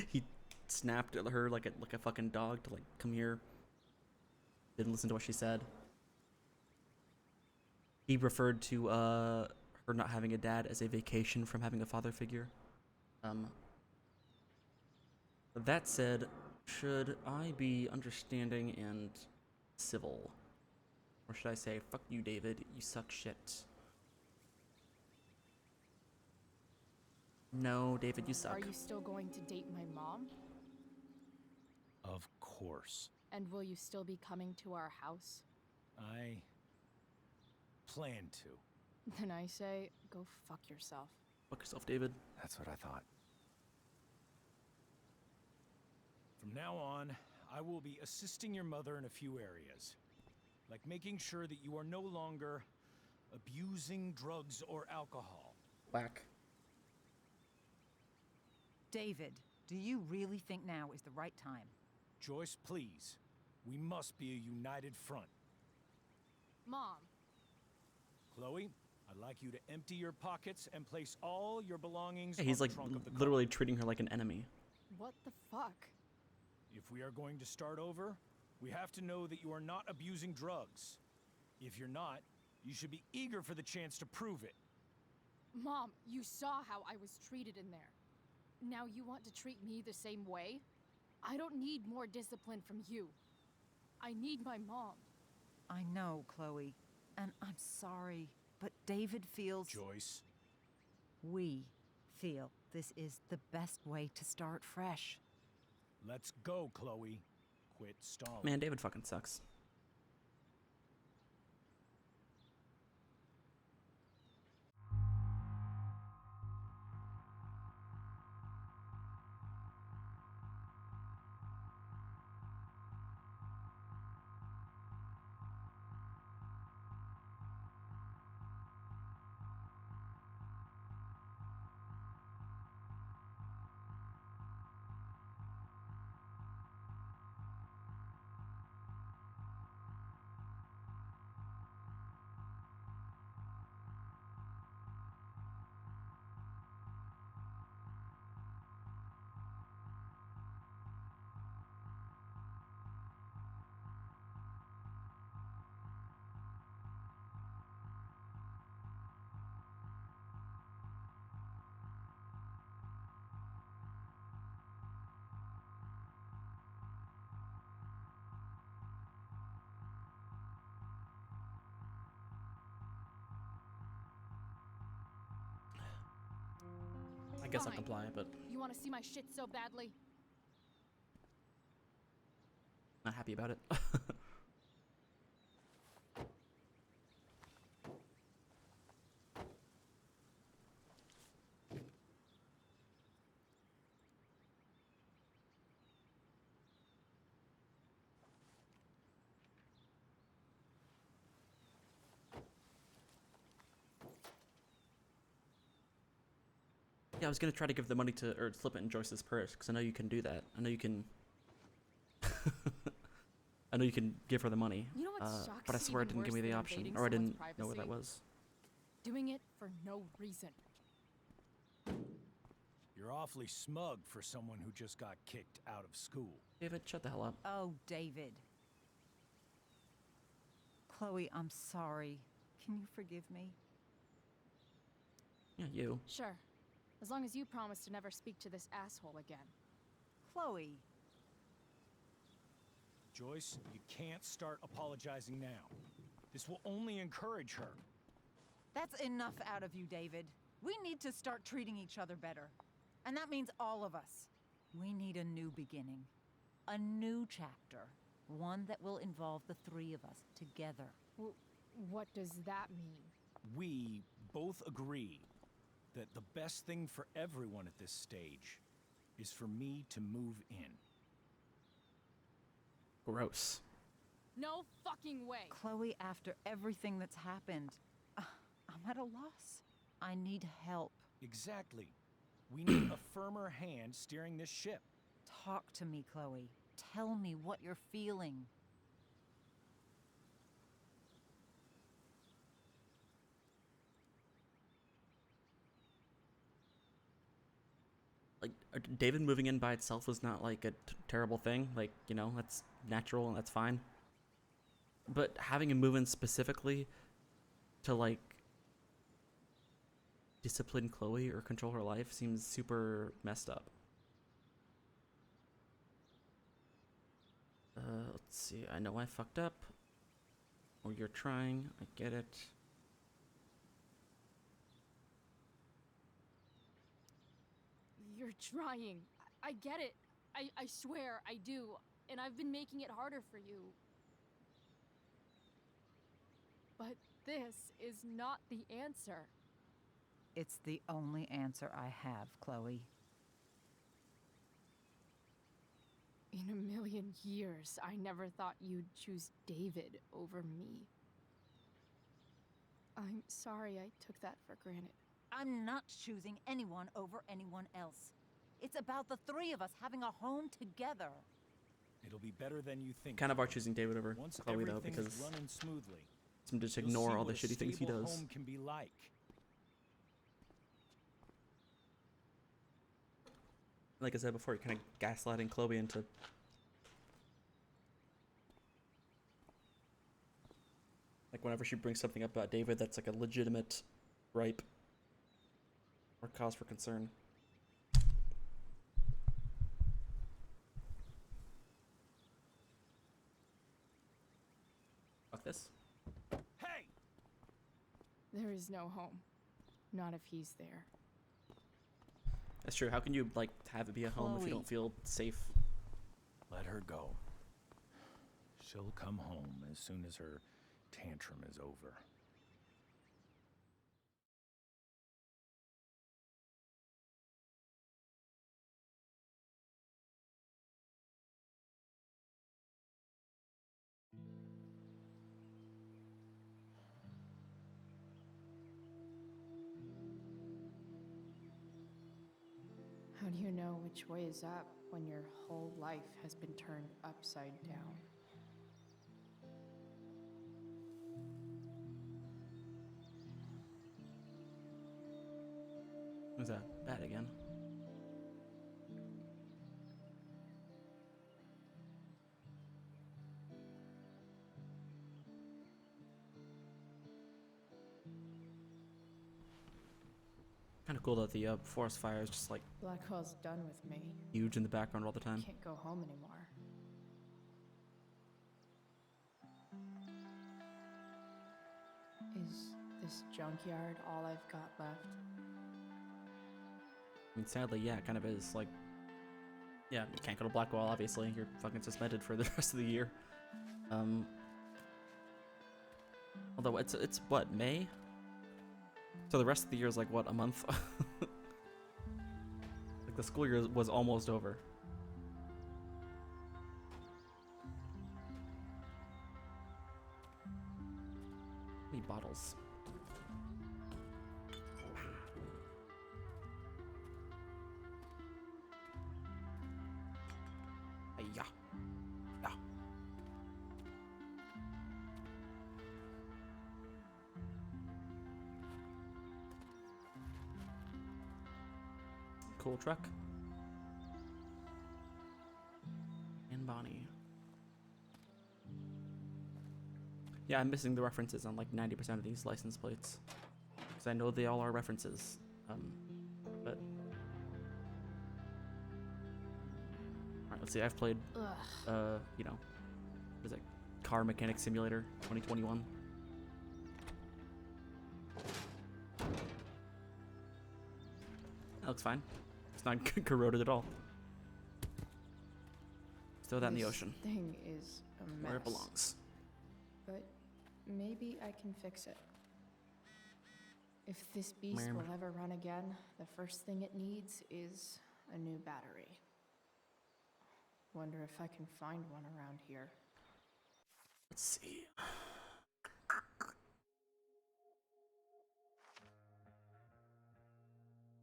He snapped at her like a fucking dog to like come here. Didn't listen to what she said. He referred to her not having a dad as a vacation from having a father figure. That said, should I be understanding and civil? Or should I say, fuck you, David, you suck shit? No, David, you suck. Are you still going to date my mom? Of course. And will you still be coming to our house? I plan to. Then I say, go fuck yourself. Fuck yourself, David. That's what I thought. From now on, I will be assisting your mother in a few areas. Like making sure that you are no longer abusing drugs or alcohol. Whack. David, do you really think now is the right time? Joyce, please. We must be a united front. Mom, Chloe, I'd like you to empty your pockets and place all your belongings Yeah, he's on like the trunk of the car. literally treating her like an enemy. what the fuck? If we are going to start over, we have to know that you are not abusing drugs. If you're not, you should be eager for the chance to prove it. Mom, you saw how I was treated in there. Now you want to treat me the same way? I don't need more discipline from you. I need my mom. I know, Chloe, and I'm sorry, but David feels... Joyce. We feel this is the best way to start fresh. Let's go, Chloe. Quit stalling. Man, David fucking sucks. I guess I'll Fine. comply, but You want to see my shit so badly? not happy about it. Yeah, I was gonna try to give the money to, or slip it in Joyce's purse, because I know you can do that. I know you can. I know you can give her the money. You know what sucks but I swear it even didn't give me worse the than option, invading or I someone's didn't know where that privacy? was. Doing it for no reason. You're awfully smug for someone who just got kicked out of school. David, shut the hell up. Oh, David. Chloe, I'm sorry. Can you forgive me? Yeah, you. Sure. As long as you promise to never speak to this asshole again. Chloe. Joyce, you can't start apologizing now. This will only encourage her. That's enough out of you, David. We need to start treating each other better. And that means all of us. We need a new beginning. A new chapter. one that will involve the three of us together. What does that mean? We both agree that the best thing for everyone at this stage is for me to move in. Gross. No fucking way. Chloe, after everything that's happened, I'm at a loss. I need help. Exactly. We need a firmer hand steering this ship. Talk to me, Chloe. Tell me what you're feeling. Like, David moving in by itself was not like a terrible thing. Like, you know, that's natural and that's fine. But having him move in specifically to like discipline Chloe or control her life seems super messed up. Let's see. I know I fucked up. Or you're trying. I get it. You're trying. I get it. I swear, I do. And I've been making it harder for you. But this is not the answer. It's the only answer I have, Chloe. In a million years, I never thought you'd choose David over me. I'm sorry I took that for granted. I'm not choosing anyone over anyone else. It's about the three of us having a home together. It'll be better than you think. Kind of are choosing David over Once Chloe though, everything's because running smoothly, some just you'll ignore see all the what a shitty things he stable does. home can be like. Like I said before, you're kind of gaslighting Chloe into like whenever she brings something up about David that's like a legitimate gripe or cause for concern. Fuck this. Hey! There is no home. Not if he's there. That's true. How can you like have it be a home if you don't feel safe? Let her go. She'll come home as soon as her tantrum is over. How do you know which way is up when your whole life has been turned upside down? Was that bad again? Kind of cool that the forest fire is just like Blackall's done with me. huge in the background all the time. Can't go home anymore. Is this junkyard all I've got left? I mean, sadly, yeah, it kind of is. Like, yeah, you can't go to Blackwell, obviously. You're fucking suspended for the rest of the year. Although it's what, May? So the rest of the year is like, what, a month? Like, the school year was almost over. Need bottles. Yeah. Yeah. Cool truck. And Bonnie. Yeah, I'm missing the references on like 90% of these license plates. Because I know they all are references. But... Alright, let's see, I've played, you know, what is it? Car Mechanic Simulator 2021. That looks fine. It's not corroded at all. throw that in the This ocean, thing is a mess. where it belongs. But maybe I can fix it. If this beast Ma'am. will ever run again, the first thing it needs is a new battery. Wonder if I can find one around here. Let's see.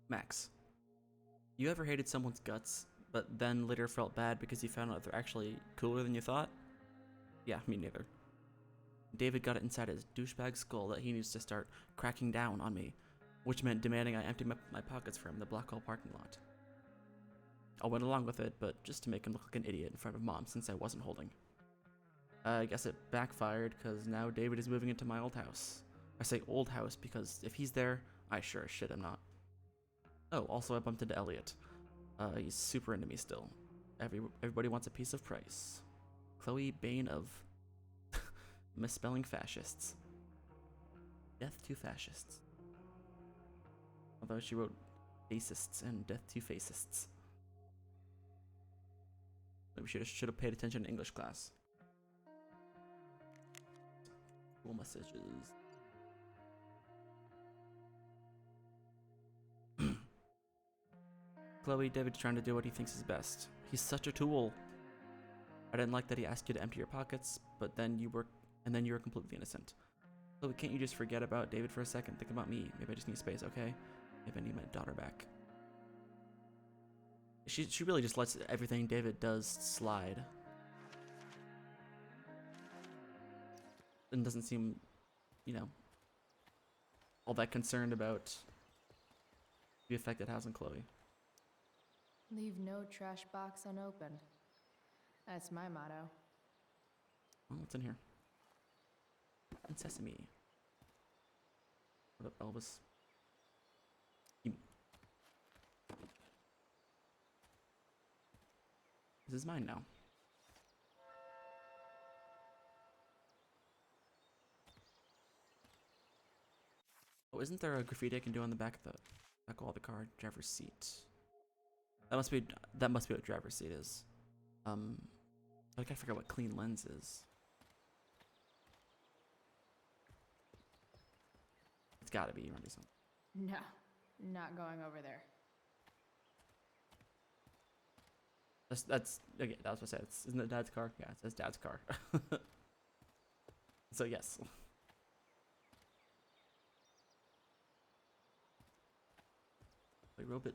Max, you ever hated someone's guts, but then later felt bad because you found out they're actually cooler than you thought? Yeah, me neither. David got it inside his douchebag skull that he needs to start cracking down on me, which meant demanding I empty my pockets for him in the black hole parking lot. I went along with it, but just to make him look like an idiot in front of Mom since I wasn't holding. I guess it backfired, because now David is moving into my old house. I say old house because if he's there, I sure as shit am not. Oh, also I bumped into Elliot. He's super into me still. Everybody wants a piece of Price. Chloe Bane of misspelling fascists. Death to fascists. Although she wrote fascists and death to fascists. We should have paid attention in English class. Cool messages. Chloe, David's trying to do what he thinks is best. He's such a tool. I didn't like that he asked you to empty your pockets, but then you were completely innocent. Chloe, can't you just forget about David for a second? Think about me. Maybe I just need space, okay? Maybe I need my daughter back. She really just lets everything David does slide. And doesn't seem, all that concerned about the effect it has on Chloe. Leave no trash box unopened. That's my motto. Oh, what's in here? And sesame. What up, Elvis? This is mine now. Oh, isn't there a graffiti I can do on the back of the car? Driver's seat. That must be what driver's seat is. I forget what clean lens is. It's gotta be something. No, not going over there. That's okay. That was what I said. Isn't it Dad's car? Yeah, it says Dad's car. So yes. Wait, robot.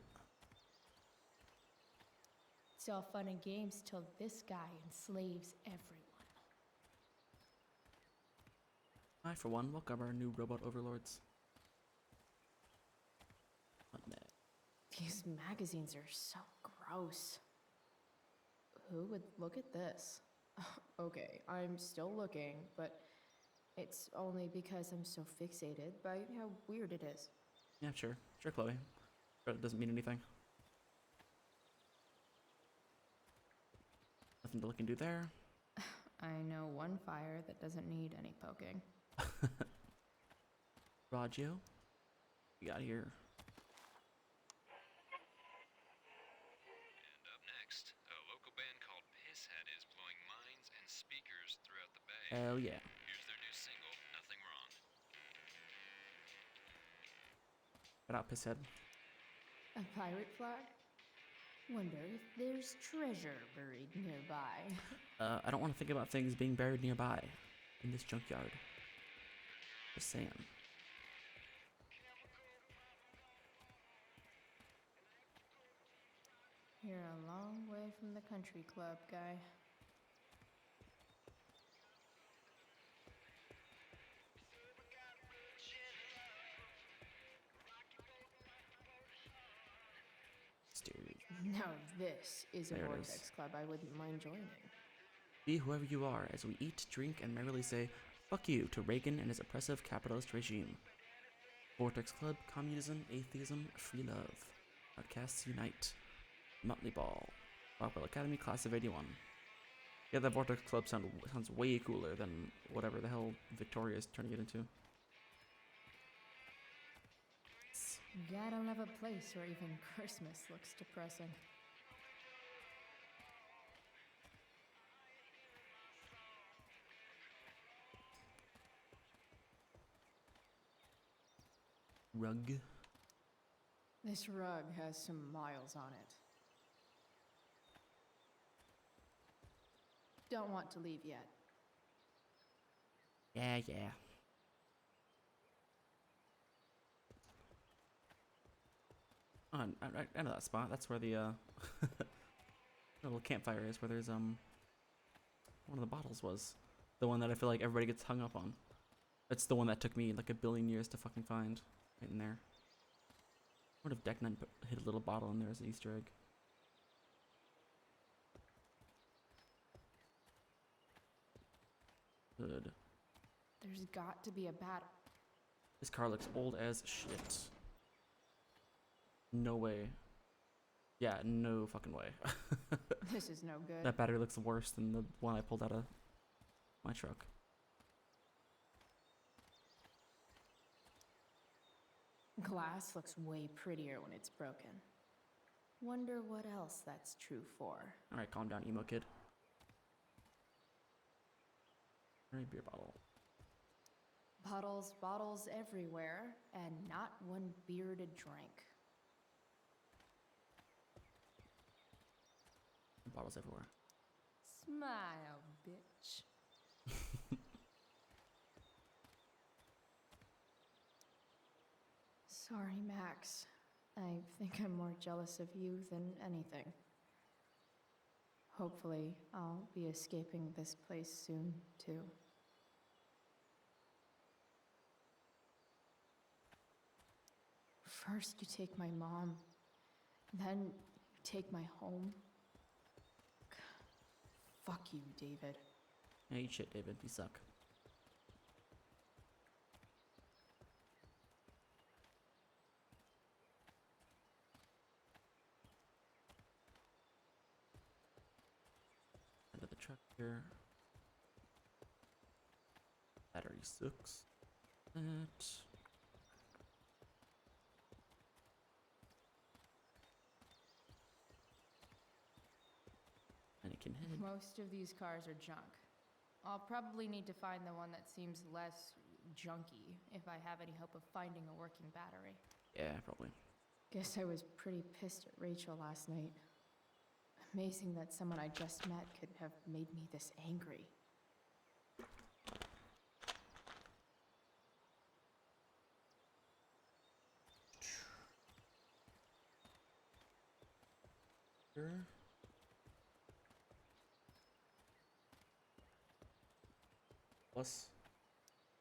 It's all fun and games till this guy enslaves everyone. I, for one, welcome our new robot overlords. These magazines are so gross. Who would look at this? Okay, I'm still looking, but it's only because I'm so fixated by how weird it is. Yeah, sure, Chloe. But it doesn't mean anything. Nothing to look and do there. I know one fire that doesn't need any poking. Raggio, we got here. And up next, a local band called Pisshead is blowing minds and speakers throughout the bay. Hell yeah. Here's their new single, Nothing Wrong. Get out, Pisshead. A pirate flag? Wonder if there's treasure buried nearby. I don't want to think about things being buried nearby in this junkyard. Just saying. You're a long way from the country club, guy. Now this is a There it vortex is. club I wouldn't mind joining. Be whoever you are as we eat, drink, and merrily say, fuck you to Reagan and his oppressive capitalist regime. Vortex Club, communism, atheism, free love. Outcasts unite. Motley Ball. Rockwell Academy, class of 81. Yeah, that Vortex Club sounds way cooler than whatever the hell Victoria's trying to get into. Gotta love a place where even Christmas looks depressing. Stairs. Now, Rug. This rug has some miles on it. Don't want to leave yet. Yeah. Oh, I know that spot. That's where the little campfire is, where there's one of the bottles was. The one that I feel like everybody gets hung up on. That's the one that took me like a billion years to fucking find. Right in there. What if Deck 9 hid a little bottle in there as an Easter egg? Good. There's got to be a battle. This car looks old as shit. No way. Yeah, no fucking way. This is no good. That battery looks worse than the one I pulled out of my truck. Glass looks way prettier when it's broken. Wonder what else that's true for. Alright, calm down, emo kid. Alright, beer bottle. Bottles everywhere, and not one beer to drink. Bottles everywhere. Smile, bitch. Sorry, Max. I think I'm more jealous of you than anything. Hopefully, I'll be escaping this place soon, too. First, you take my mom. Then, you take my home. Fuck you, David. Yeah, eat shit, David. You suck. Under the truck here. Battery sucks. That. Mannequin head. Most of these cars are junk. I'll probably need to find the one that seems less junky if I have any hope of finding a working battery. Yeah, probably. Guess I was pretty pissed at Rachel last night. Amazing that someone I just met could have made me this angry. Sure. Plus,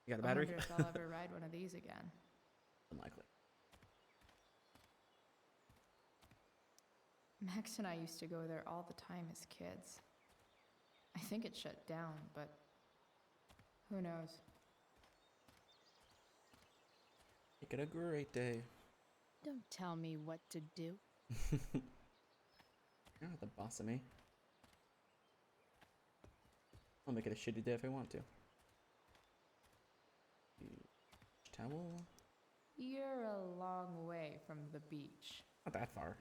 you got a battery? I wonder if I'll ever ride one of these again. Unlikely. Max and I used to go there all the time as kids. I think it shut down, but who knows? Make it a great day. Don't tell me what to do. You're not the boss of me. I'll make it a shitty day if I want to. Towel? You're a long way from the beach. Not that far.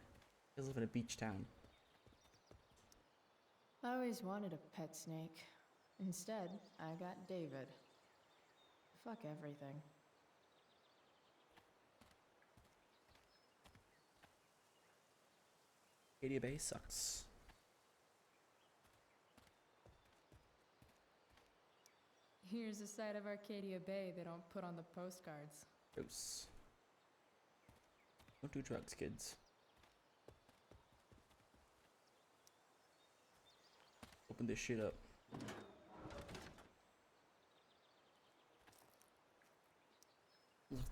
I live in a beach town. I always wanted a pet snake. Instead, I got David. Fuck everything. Arcadia Bay sucks. Here's a side of Arcadia Bay they don't put on the postcards. Gross. Don't do drugs, kids. Open this shit up.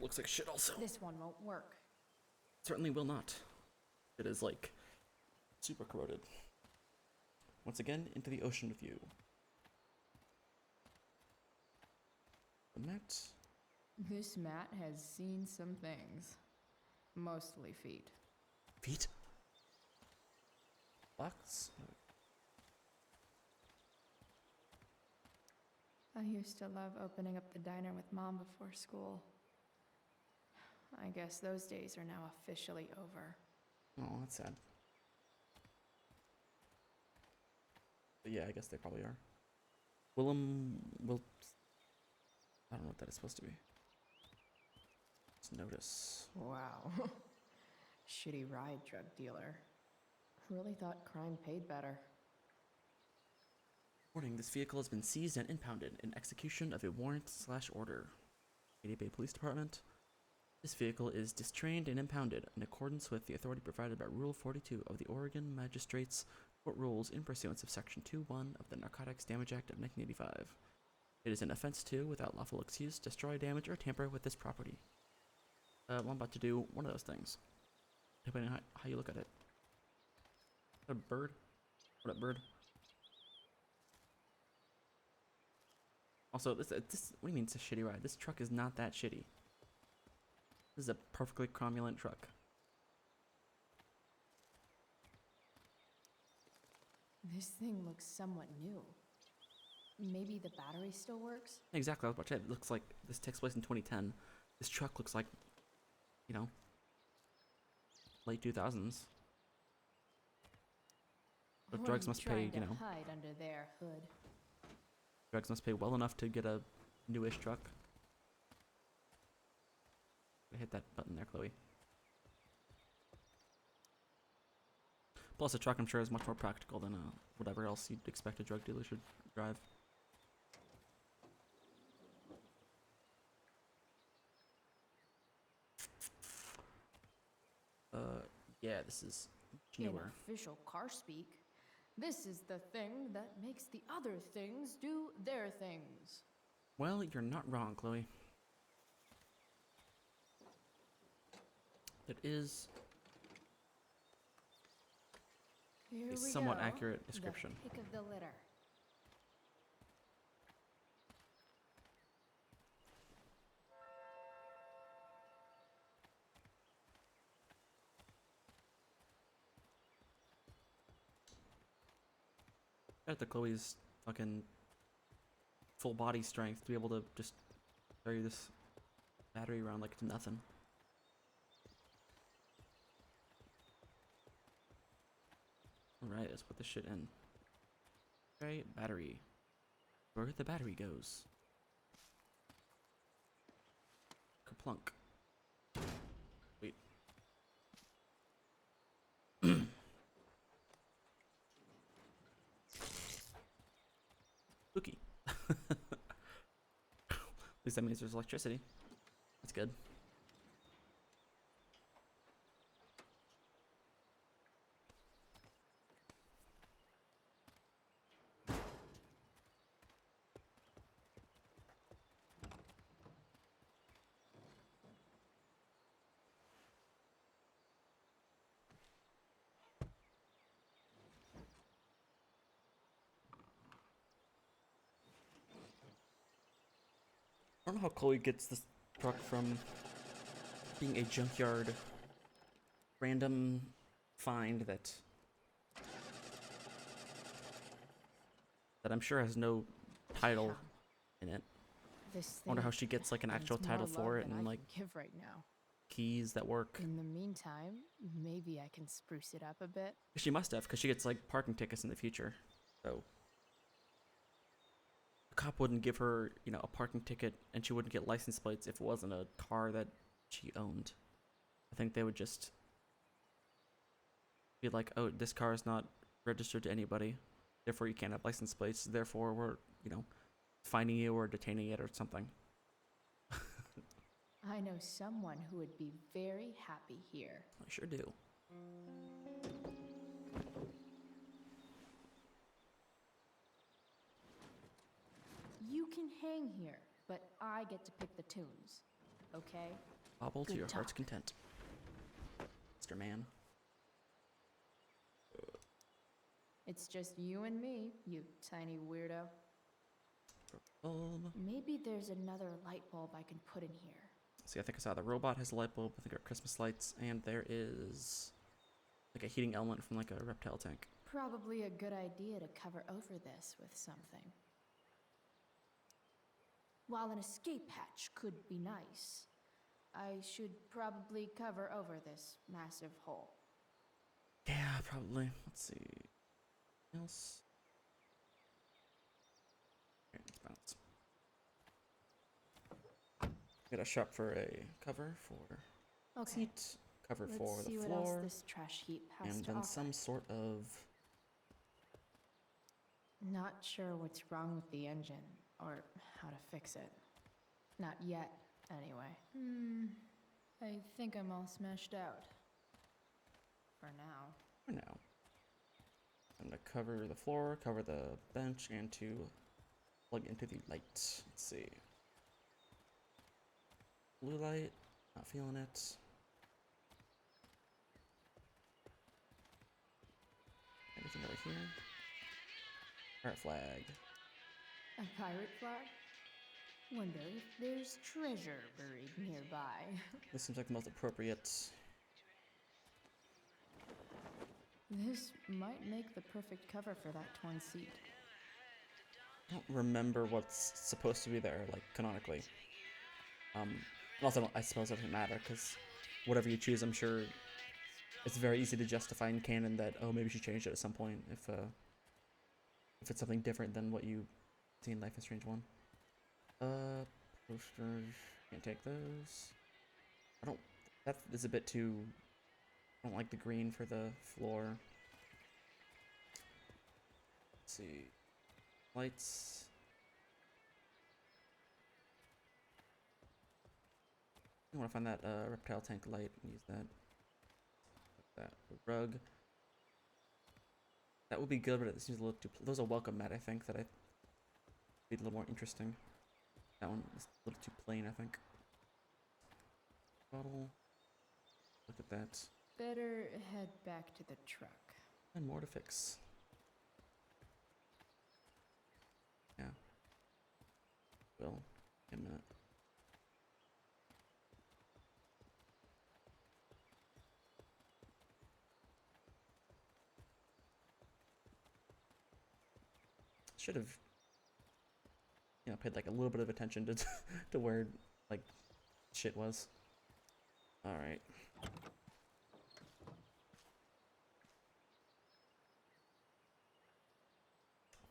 Looks like shit also. This one won't work. Certainly will not. It is like super corroded. Once again, into the ocean with you. The mat. This mat has seen some things. Mostly feet. Feet? Box? I used to love opening up the diner with Mom before school. I guess those days are now officially over. Oh, that's sad. But yeah, I guess they probably are. I don't know what that is supposed to be. notice. Wow. Shitty ride drug dealer. Really thought crime paid better. Warning, this vehicle has been seized and impounded in execution of a warrant/order. Katy Bay Police Department. This vehicle is distrained and impounded in accordance with the authority provided by Rule 42 of the Oregon Magistrates Court Rules in pursuance of Section 2.1 of the Narcotics Damage Act of 1985. It is an offense to, without lawful excuse, destroy, damage, or tamper with this property. Well, I'm about to do one of those things, depending on how you look at it. A bird? What up, bird? Also, this what do you mean it's a shitty ride? This truck is not that shitty. This is a perfectly cromulent truck. This thing looks somewhat new. Maybe the battery still works? Exactly, I was about to say, it looks like this takes place in 2010. This truck looks like, you know, late 2000s. But drugs must pay, you know. Hide under their hood. Drugs must pay well enough to get a newish truck. Hit that button there, Chloe. Plus, a truck, I'm sure, is much more practical than whatever else you'd expect a drug dealer should drive. Yeah, this is newer. In official car speak, this is the thing that makes the other things do their things. Well, you're not wrong, Chloe. It is Here a we somewhat go. accurate description. The pick of the litter. Got the Chloe's fucking full body strength to be able to just carry this battery around like it's nothing. Alright, let's put this shit in. Okay, battery. Where the battery goes. Kerplunk. Wait. Spooky. At least that means there's electricity. That's good. I don't know how Chloe gets this truck from being a junkyard random find that I'm sure has no title in it. This I wonder how thing she gets like an needs actual more title love for it than and I like can give right now. keys that work. In the meantime, maybe I can spruce it up a bit. She must have, because she gets like parking tickets in the future. So a cop wouldn't give her, you know, a parking ticket, and she wouldn't get license plates if it wasn't a car that she owned. I think they would just be like, oh, this car is not registered to anybody, therefore you can't have license plates, therefore we're, you know, finding you or detaining it or something. I know someone who would be very happy here. I sure do. You can hang here, but I get to pick the tunes. Okay? Bobble to Good your heart's talk. content, Mr. Man. It's just you and me, you tiny weirdo. Bulb. Maybe there's another light bulb I can put in here. See, I think I saw the robot has a light bulb. I think our Christmas lights, and there is like a heating element from like a reptile tank. Probably a good idea to cover over this with something. While an escape hatch could be nice, I should probably cover over this massive hole. Yeah, probably. Let's see. Else. Okay, let's bounce. Get a shop for a cover for Okay. seat, cover Let's for the see what else floor, this trash heap has and to then offer. some sort of. Not sure what's wrong with the engine, or how to fix it. Not yet, anyway. I think I'm all smashed out. For now. For now. I'm gonna cover the floor, cover the bench, and to plug into the light. Let's see. Blue light, not feeling it. Anything over here? Pirate flag. A pirate flag? Wonder if there's treasure buried nearby. This seems like the most appropriate. This might make the perfect cover for that torn seat. I don't remember what's supposed to be there, like canonically. Also, I suppose it doesn't matter because whatever you choose, I'm sure it's very easy to justify in canon that maybe she changed it at some point if it's something different than what you see in Life is Strange 1. Posters, can't take those. That is a bit too. I don't like the green for the floor. Let's see. Lights. I want to find that reptile tank light and use that. That rug. That would be good, but it seems a little too. Those are welcome mat, I think. That I be a little more interesting. That one is a little too plain, I think. Bottle. Look at that. Better head back to the truck. And more to fix. Yeah. Well, a minute. Should have, paid like a little bit of attention to to where like shit was. All right.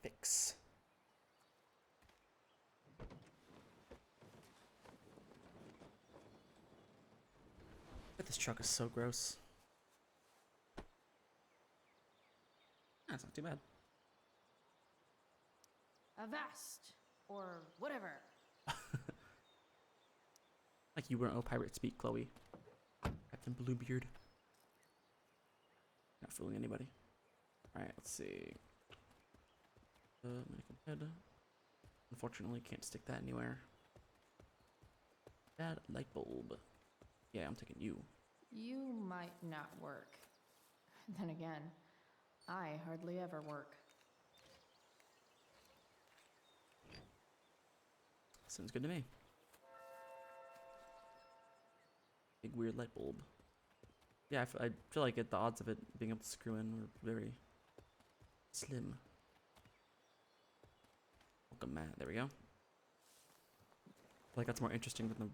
Fix. But this truck is so gross. That's not too bad. Avast! Or whatever. Like you were no pirate speak, Chloe. Captain Bluebeard. Not fooling anybody. Alright, let's see. Mannequin head. Unfortunately, can't stick that anywhere. That light bulb. Yeah, I'm taking you. You might not work. Then again, I hardly ever work. Sounds good to me. Big weird light bulb. Yeah, I feel like the odds of it being able to screw in were very slim. Welcome mat. There we go. I feel like that's more interesting than the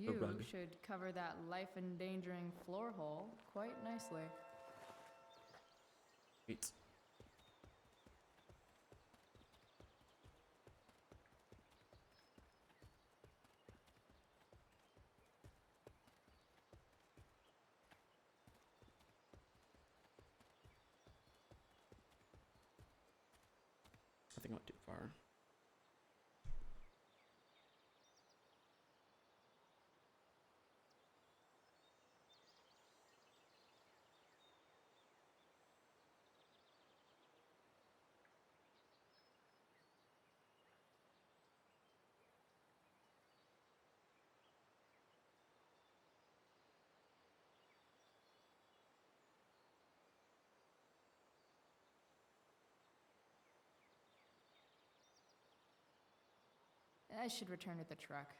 You rug. should cover that life-endangering floor hole quite nicely. Sweet. I think I went too far. I should return to the truck.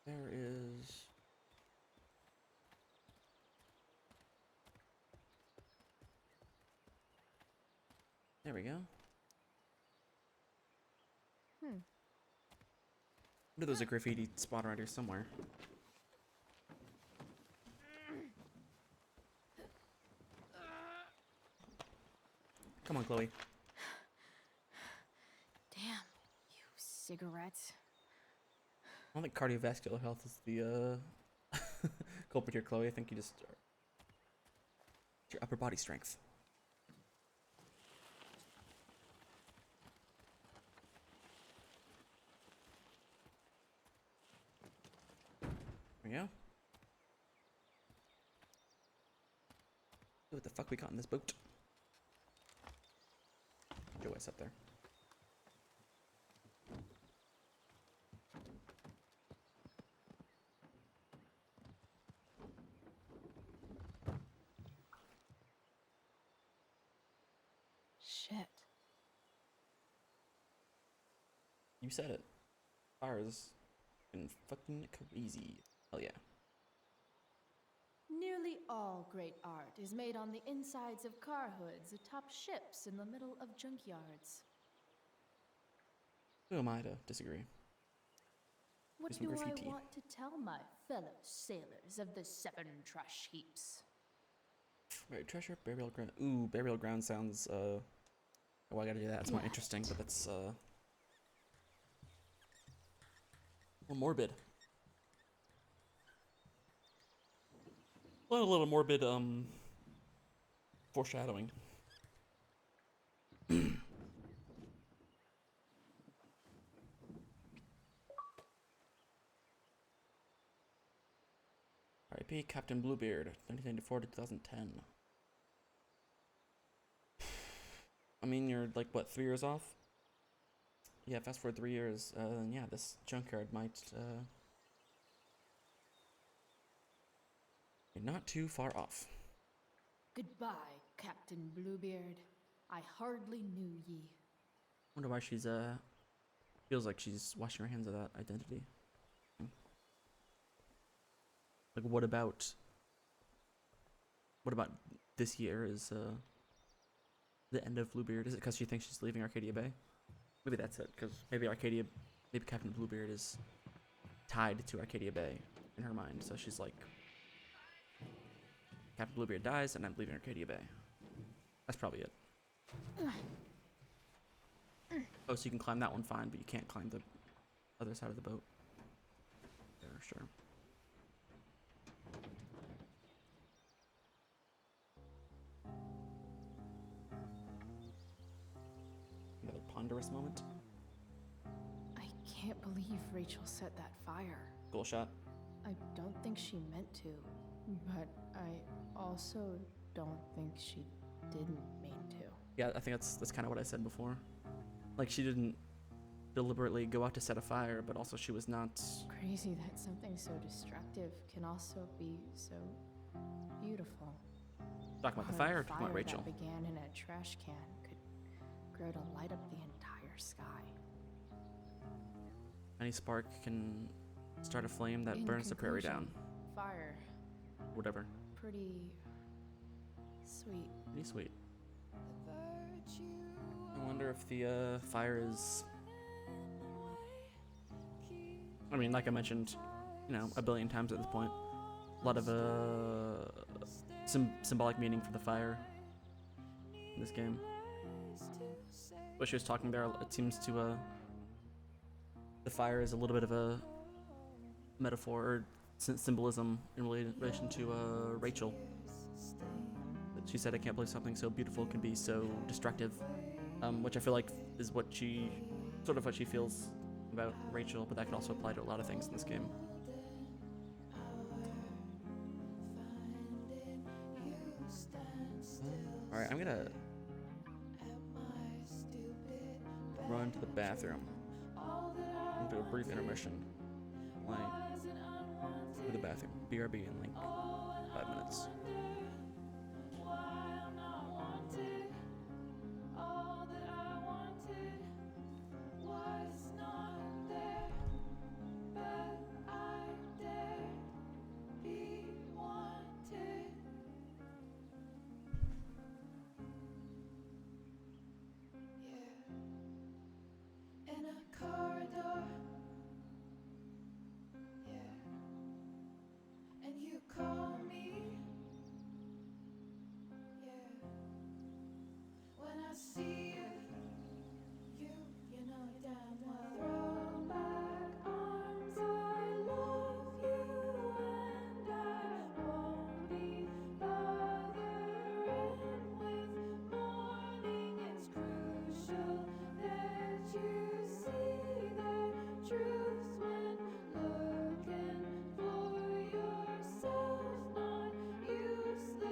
There is There we go. I knew there was a graffiti spot around here somewhere. Come on, Chloe. Damn, you cigarettes. I don't think cardiovascular health is the culprit here, Chloe. I think you just it's your upper body strength. There we go. What the fuck we got in this boat? Joe is up there. Shit. You said it. Fires been fucking crazy. Hell yeah. Nearly all great art is made on the insides of car hoods atop ships in the middle of junkyards. Who am I to disagree? What some do graffiti. I want to tell my fellow sailors of the 7 trash heaps? Right, treasure, burial ground. Ooh, burial ground sounds, oh, I gotta do that. It's more interesting, but that's, more morbid. Well, a little morbid, foreshadowing. R.I.P. Captain Bluebeard, 1994 to 2010. I mean, you're like, what, 3 years off? Yeah, fast forward 3 years, then yeah, this junkyard might, you're not too far off. Goodbye, Captain Bluebeard. I hardly knew ye. Wonder why she's, feels like she's washing her hands of that identity. Like, what about this year is, the end of Bluebeard? Is it because she thinks she's leaving Arcadia Bay? Maybe that's it, because maybe Captain Bluebeard is tied to Arcadia Bay in her mind, so she's like, Captain Bluebeard dies, and I'm leaving Arcadia Bay. That's probably it. Oh, so you can climb that one fine, but you can't climb the other side of the boat. Yeah, sure. Another ponderous moment. I can't believe Rachel set that fire. Goal shot. I don't think she meant to, but I also don't think she didn't mean to. Yeah, I think that's kind of what I said before. Like, she didn't deliberately go out to set a fire, but also she was not... Crazy that something so destructive can also be so beautiful. Talking about the fire or talking about Rachel? That began in a trash can could grow to light up the entire sky. Any spark can start a flame that burns the prairie down. Fire. Whatever. Pretty sweet. Pretty sweet. I wonder if the fire is... I mean, like I mentioned, you know, a billion times at this point, a lot of symbolic meaning for the fire in this game. What she was talking there, it seems to the fire is a little bit of a metaphor or symbolism in relation to Rachel. She said, "I can't believe something so beautiful can be so destructive," which I feel like is what she feels about Rachel, but that could also apply to a lot of things in this game. Alright, I'm gonna run to the bathroom. I'm gonna do a brief intermission. Like, to the bathroom. BRB in like 5 minutes. see you, you know damn well. Throw back arms, I love you, and I won't be bothering with mourning. It's crucial that you see the truth when looking for yourself, not useless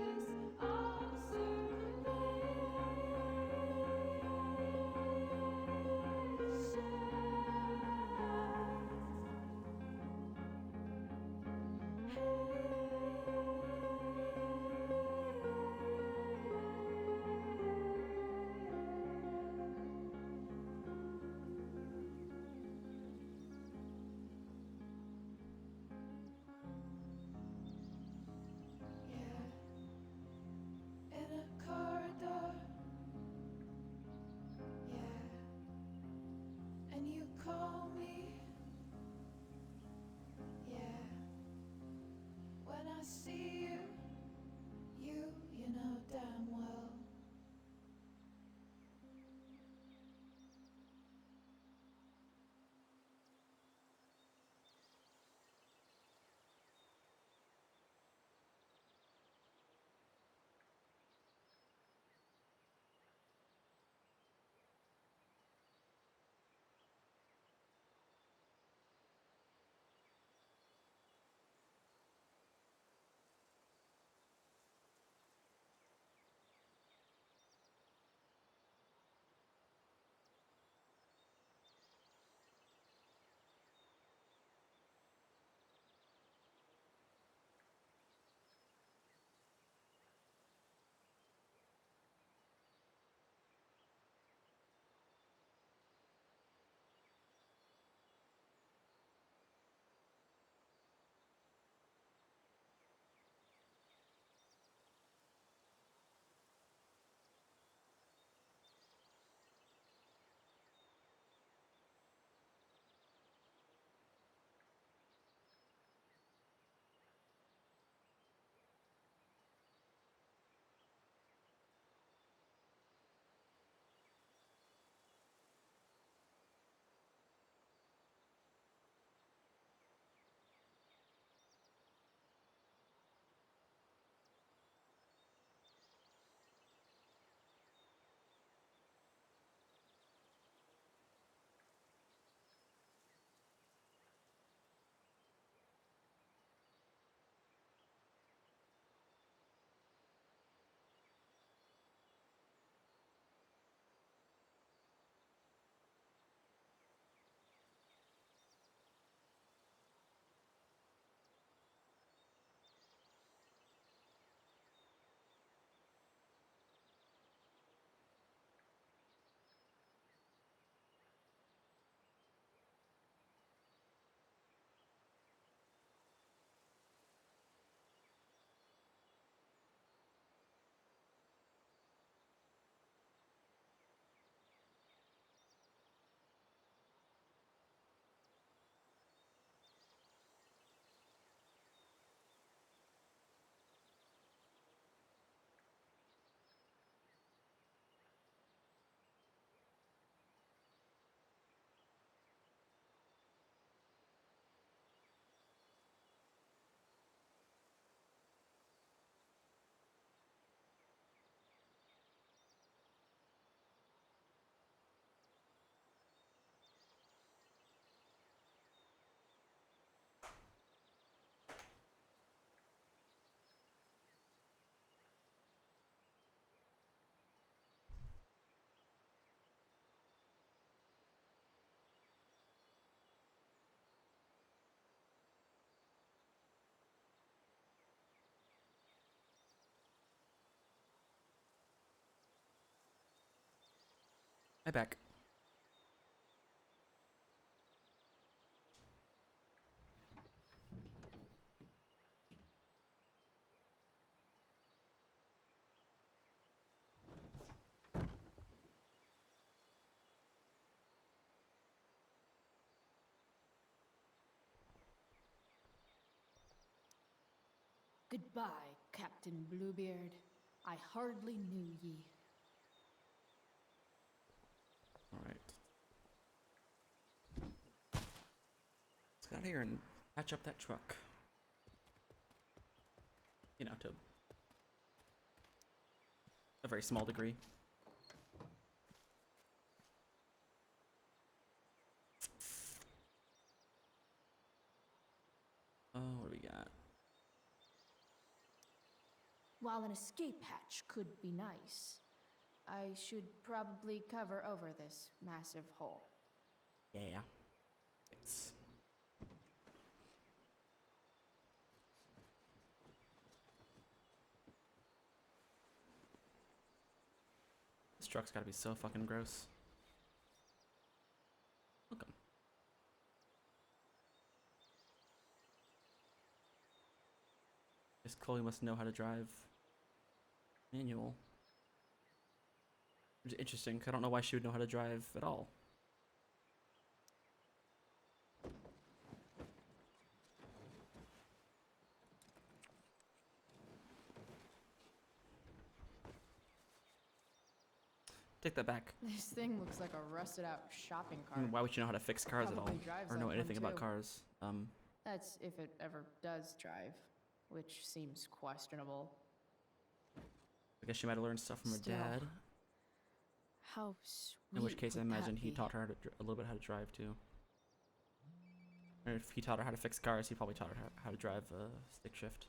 in a corridor, yeah, and you call me, yeah, when I see you know damn well. Hi back. Goodbye, Captain Bluebeard. I hardly knew ye. here and patch up that truck. You know, to a very small degree. Oh, what do we got? While an escape hatch could be nice, I should probably cover over this massive hole. Yeah. Thanks. This truck's gotta be so fucking gross. Welcome. Guess Chloe must know how to drive manual. Which is interesting, 'cause I don't know why she would know how to drive at all. Take that back. This thing looks like a rusted out shopping I cart. mean, why would you know how to fix cars at all? Probably drives Or know like anything one, about too. cars? That's if it ever does drive, which seems questionable. I guess she might have learned stuff from her Still, dad. How sweet In which case, I would that imagine he be? taught her a little bit how to drive too. Or if he taught her how to fix cars, he probably taught her how to drive a stick shift.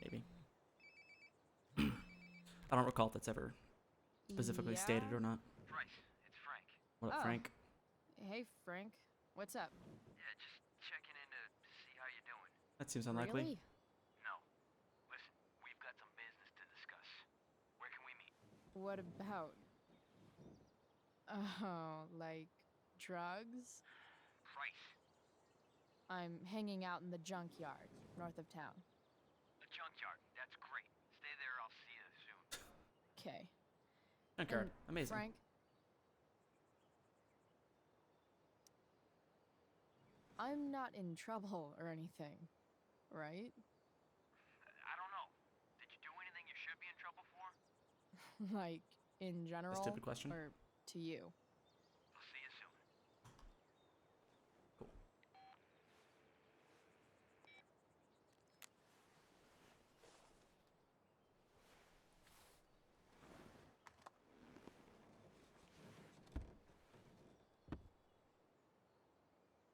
Maybe. I don't recall if that's ever specifically stated or not. Bryce, it's Frank. What up, Oh. Frank? Hey, Frank. What's up? Yeah, just checking in to see how you're doing. That seems unlikely. Really? No. Listen, we've got some business to discuss. Where can we meet? What about? Oh, like drugs? Price. I'm hanging out in the junkyard, north of town. The junkyard. That's great. Stay there. I'll see you soon. Okay. Junkyard. Amazing. Frank? I'm not in trouble or anything, right? I don't know. Did you do anything you should be in trouble for? Like, in general? stupid question. Or to you? I'll see you soon. Cool.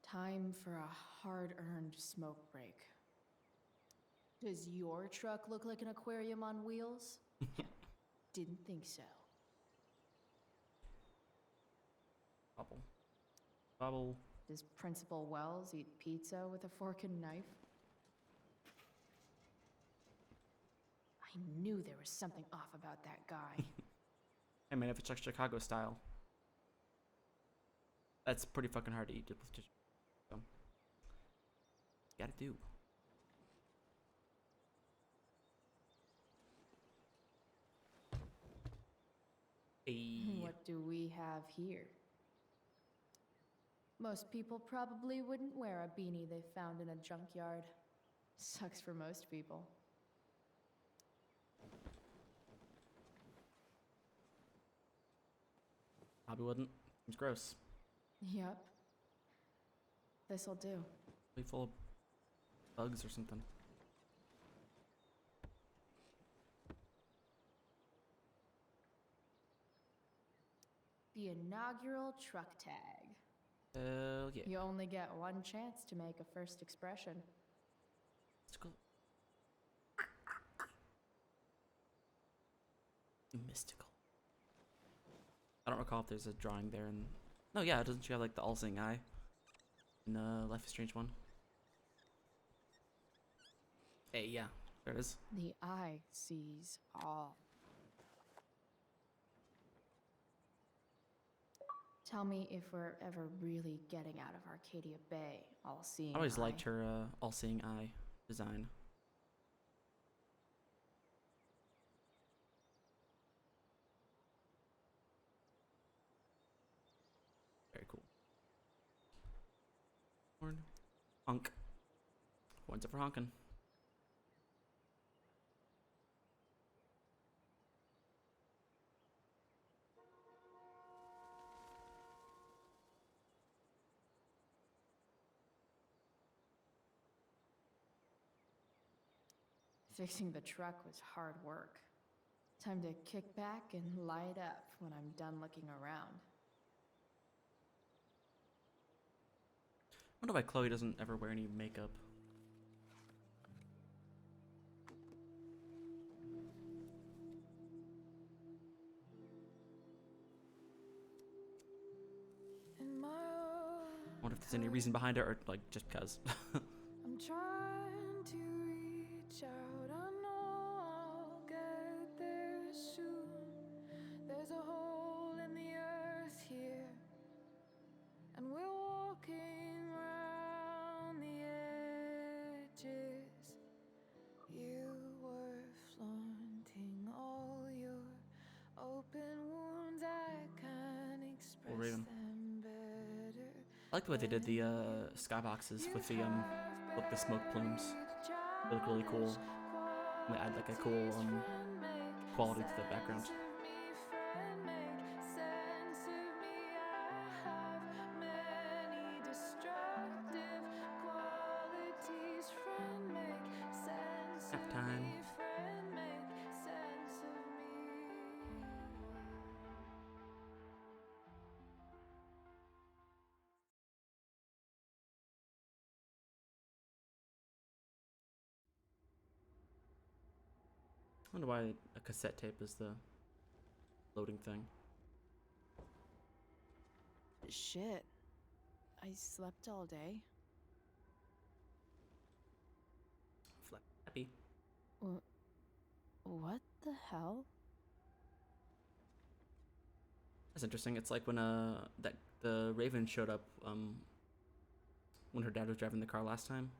Time for a hard-earned smoke break. Does your truck look like an aquarium on wheels? Didn't think so. Bubble. Does Principal Wells eat pizza with a fork and knife? I knew there was something off about that guy. I mean, if it's like Chicago style, that's pretty fucking hard to eat. So, gotta do. Hey. What do we have here? Most people probably wouldn't wear a beanie they found in a junkyard. Sucks for most people. Probably wouldn't. Seems gross. Yep. This'll do. Probably full of bugs or something. The inaugural truck tag. Hell yeah. You only get one chance to make a first expression. Mystical. Mystical. I don't recall if there's a drawing there. And no, yeah, doesn't she have like the all-seeing eye in Life is Strange 1? Hey, yeah, there it is. The eye sees all. Tell me if we're ever really getting out of Arcadia Bay, all-seeing I always eye. liked her all-seeing eye design. Very cool. Horn. Honk. Horns up for honking. Fixing the truck was hard work. Time to kick back and light up when I'm done looking around. I wonder why Chloe doesn't ever wear any makeup. I wonder if there's any reason behind it or like just because. I'm trying to reach out, I know I'll get there soon. There's a hole in the earth here, and we're walking around the edges. You were flaunting all your open wounds, I can't express Raven. them better. I like the way they did the skyboxes with the like the smoke plumes. They look really cool. They add like a cool quality to the background. Nap time. I wonder why a cassette tape is the loading thing. Shit. I slept all day. Happy. What the hell? That's interesting. It's like when that the Raven showed up when her dad was driving the car last time.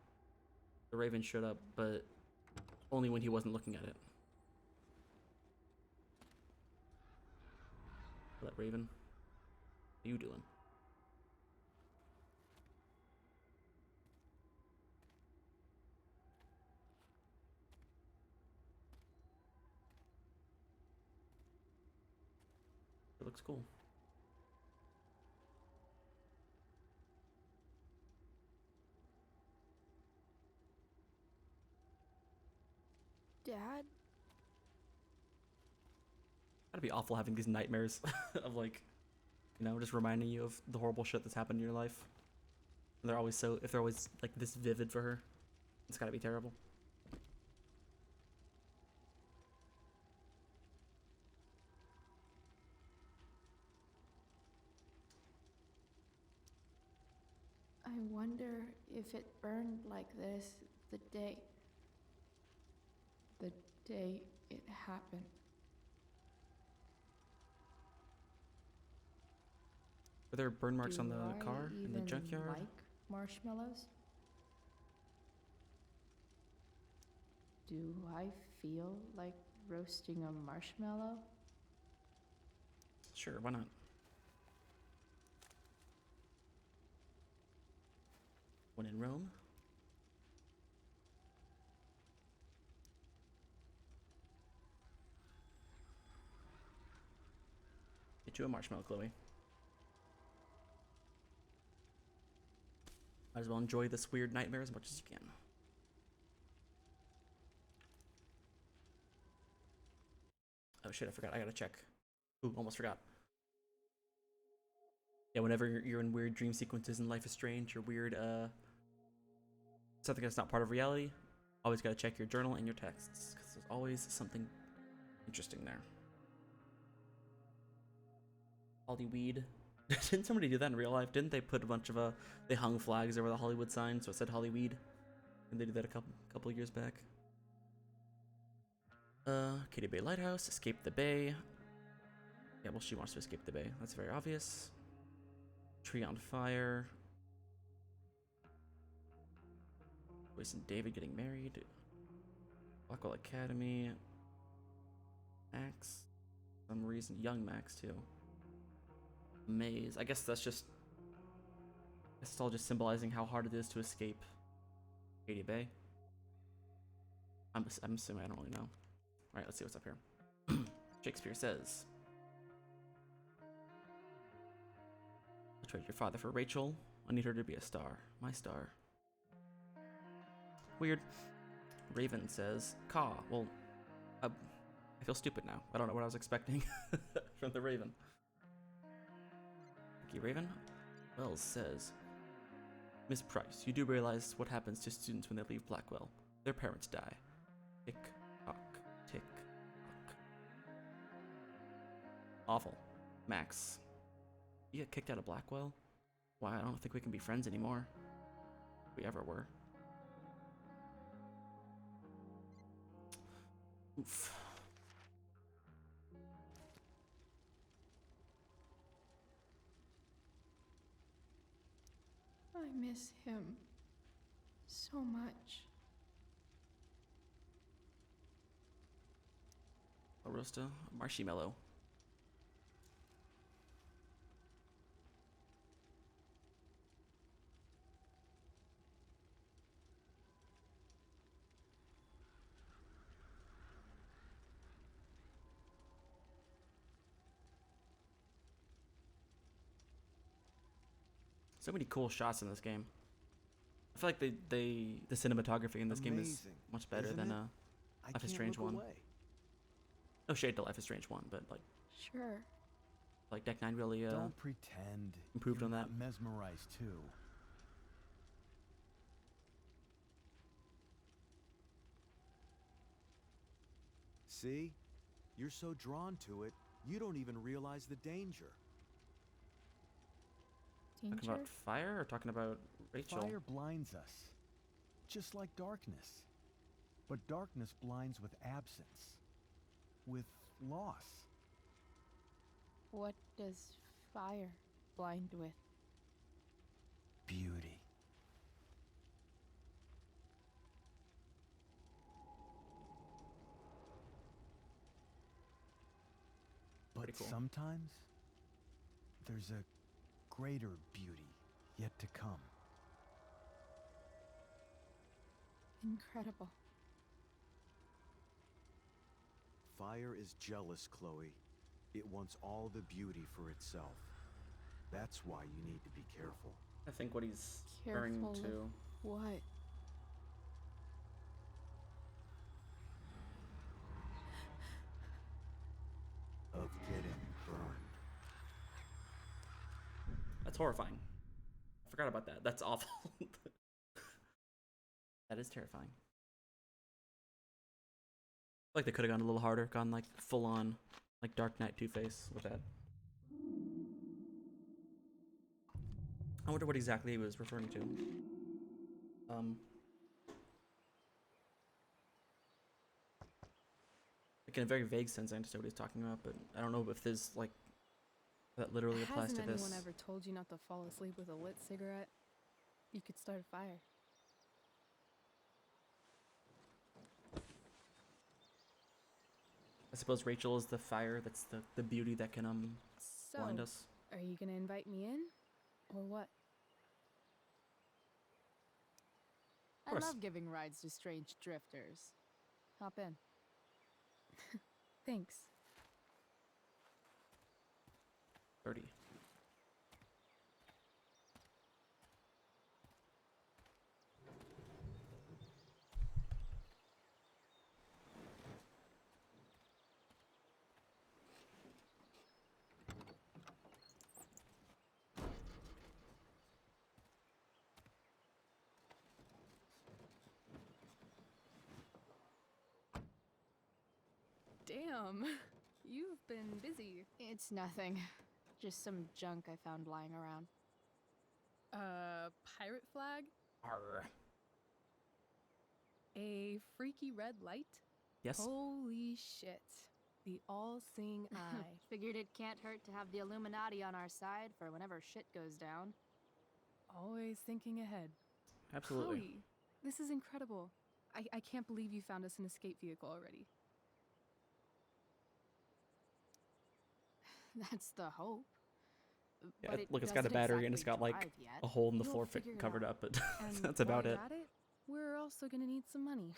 The Raven showed up, but only when he wasn't looking at it. That Raven, what are you doing? It looks cool. Dad? That'd be awful having these nightmares of like, you know, just reminding you of the horrible shit that's happened in your life. And they're always so, if they're always like this vivid for her, it's gotta be terrible. I wonder if it burned like this the day it happened. Were there burn marks on the Do car I in the even junkyard? like marshmallows? Do I feel like roasting a marshmallow? Sure, why not? When in Rome. Get you a marshmallow, Chloe. Might as well enjoy this weird nightmare as much as you can. Oh shit, I forgot. I gotta check. Ooh, almost forgot. Yeah, whenever you're in weird dream sequences in Life is Strange or weird, something that's not part of reality, always gotta check your journal and your texts, because there's always something interesting there. Hollyweed. Didn't somebody do that in real life? Didn't they put a bunch of, they hung flags over the Hollywood sign, so it said Hollyweed? And they did that a couple of years back. Katy Bay Lighthouse, escape the bay. Yeah, well, she wants to escape the bay. That's very obvious. Tree on fire. Joyce and David getting married. Blackwell Academy. Max. For some reason, young Max too. Maze. I guess that's just. It's all just symbolizing how hard it is to escape Katy Bay. I'm assuming. I don't really know. All right, let's see what's up here. Shakespeare says. I'll trade your father for Rachel. I need her to be a star. My star. Weird. Raven says, Caw. Well, I feel stupid now. I don't know what I was expecting from the Raven. Thank you, Raven. Wells says, Miss Price, you do realize what happens to students when they leave Blackwell. Their parents die. Tick, tock, tick, tock. Awful. Max, you get kicked out of Blackwell? Why, I don't think we can be friends anymore. If we ever were. Oof. I miss him so much. Rosta, Marshmallow. So many cool shots in this game. I feel like the cinematography in this game is much better than Life is Strange 1. No shade to Life is Strange 1, but like Sure. like Deck 9 really Don't pretend improved you're on that. not mesmerized too. See? You're so drawn to it, you don't even realize the danger. Talking about fire or talking about Rachel? Fire blinds us, just like darkness. But darkness blinds with absence, with loss. What does fire blind with? Beauty. But Cool. sometimes, there's a greater beauty yet to come. Incredible. Fire is jealous, Chloe. It wants all the beauty for itself. That's why you need to be careful. I think what he's referring Careful to. of what? Of getting burned. That's horrifying. I forgot about that. That's awful. That is terrifying. Like they could have gone a little harder, gone like full on, like Dark Knight Two-Face with that. I wonder what exactly he was referring to. Like in a very vague sense, I understand what he's talking about, but I don't know if this like that literally applies Hasn't to this. anyone ever told you not to fall asleep with a lit cigarette? You could start a fire. I suppose Rachel is the fire. That's the beauty that can blind So, us. are you gonna invite me in, or what? I course. love giving rides to strange drifters. Hop in. Thanks. 30. Damn, you've been busy. It's nothing. Just some junk I found lying around. Pirate flag? Arr. A freaky red light? Yes. Holy shit. The all-seeing eye. Figured it can't hurt to have the Illuminati on our side for whenever shit goes down. Always thinking ahead. Absolutely. Chloe, this is incredible. I can't believe you found us an escape vehicle already. That's the hope. Yeah, But it look, it's got a doesn't battery and it's exactly got like drive yet. a hole in the You'll floor figure it covered out. up, but And that's about while it. you're at it, we're also gonna need some money.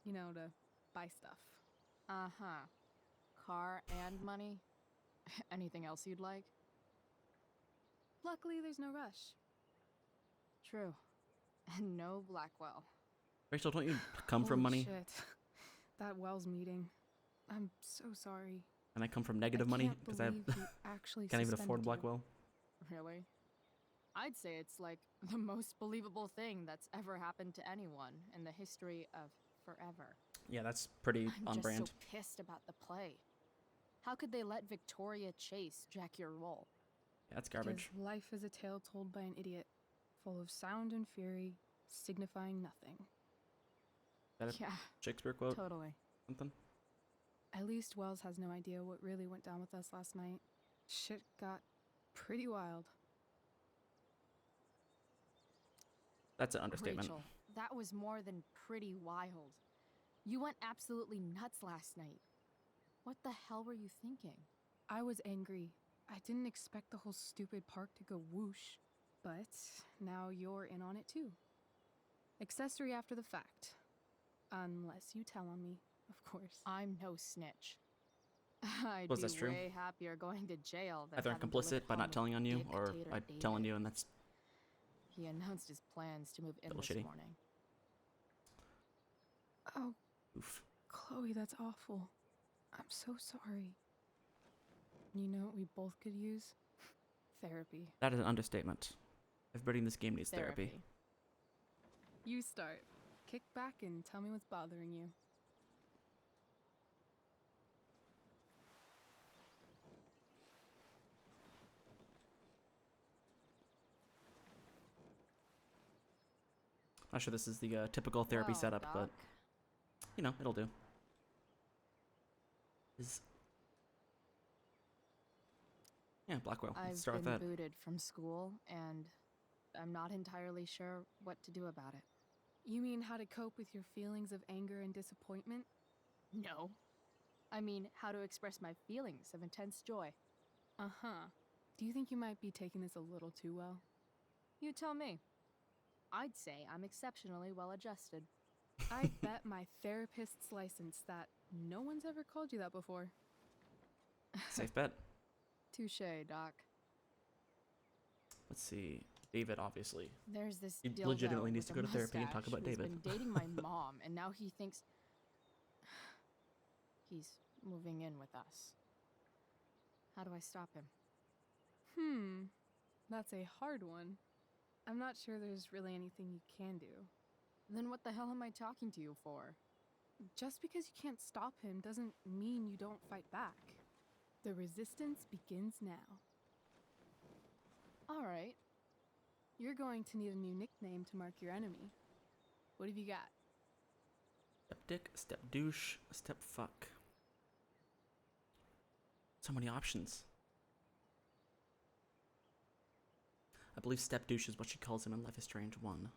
You know, to buy stuff. Uh-huh. Car and money? Anything else you'd like? Luckily, there's no rush. True. And no Blackwell. Rachel, don't you come from Holy money? Shit. That Wells meeting. I'm so sorry. And I come from negative money because I can't believe he actually can't even afford suspended you. Blackwell. Really? I'd say it's like the most believable thing that's ever happened to anyone in the history of forever. Yeah, that's pretty I'm on just brand. so pissed about the play. How could they let Victoria Chase jack your role? Yeah, that's garbage. Because life is a tale told by an idiot, full of sound and fury, signifying nothing. Is that a Yeah, Shakespeare quote? totally. Something? At least Wells has no idea what really went down with us last night. Shit got pretty wild. That's an understatement. Rachel, that was more than pretty wild. You went absolutely nuts last night. What the hell were you thinking? I was angry. I didn't expect the whole stupid park to go whoosh. But now you're in on it too. Accessory after the fact. Unless you tell on me, of course. I'm no snitch. I'd Was be that's true? way happier going to jail than Either I'm having to live complicit by home not with telling on you, or dictator by David. telling you, and that's He announced his plans to move in Little this shitty. morning. Oh, oof. Chloe, that's awful. I'm so sorry. You know what we both could use? Therapy. That is an understatement. Everybody in this game needs therapy. You start. Kick back and tell me what's bothering you. Not sure this is the typical therapy Well, setup, but Doc, you know, it'll do. Yeah, Blackwell. Let's I've start with been that. booted from school, and I'm not entirely sure what to do about it. You mean how to cope with your feelings of anger and disappointment? No. I mean, how to express my feelings of intense joy. Uh-huh. Do you think you might be taking this a little too well? You tell me. I'd say I'm exceptionally well adjusted. I bet my therapist's license that no one's ever called you that before. Safe bet. Touché, Doc. Let's see. David, obviously. There's this He dildo legitimately needs to with go a to therapy and talk mustache about who's David. been dating my mom, and now he thinks he's moving in with us. How do I stop him? That's a hard one. I'm not sure there's really anything you can do. Then what the hell am I talking to you for? Just because you can't stop him doesn't mean you don't fight back. The resistance begins now. All right. You're going to need a new nickname to mark your enemy. What have you got? Step dick, step douche, step fuck. So many options. I believe step douche is what she calls him in Life is Strange 1.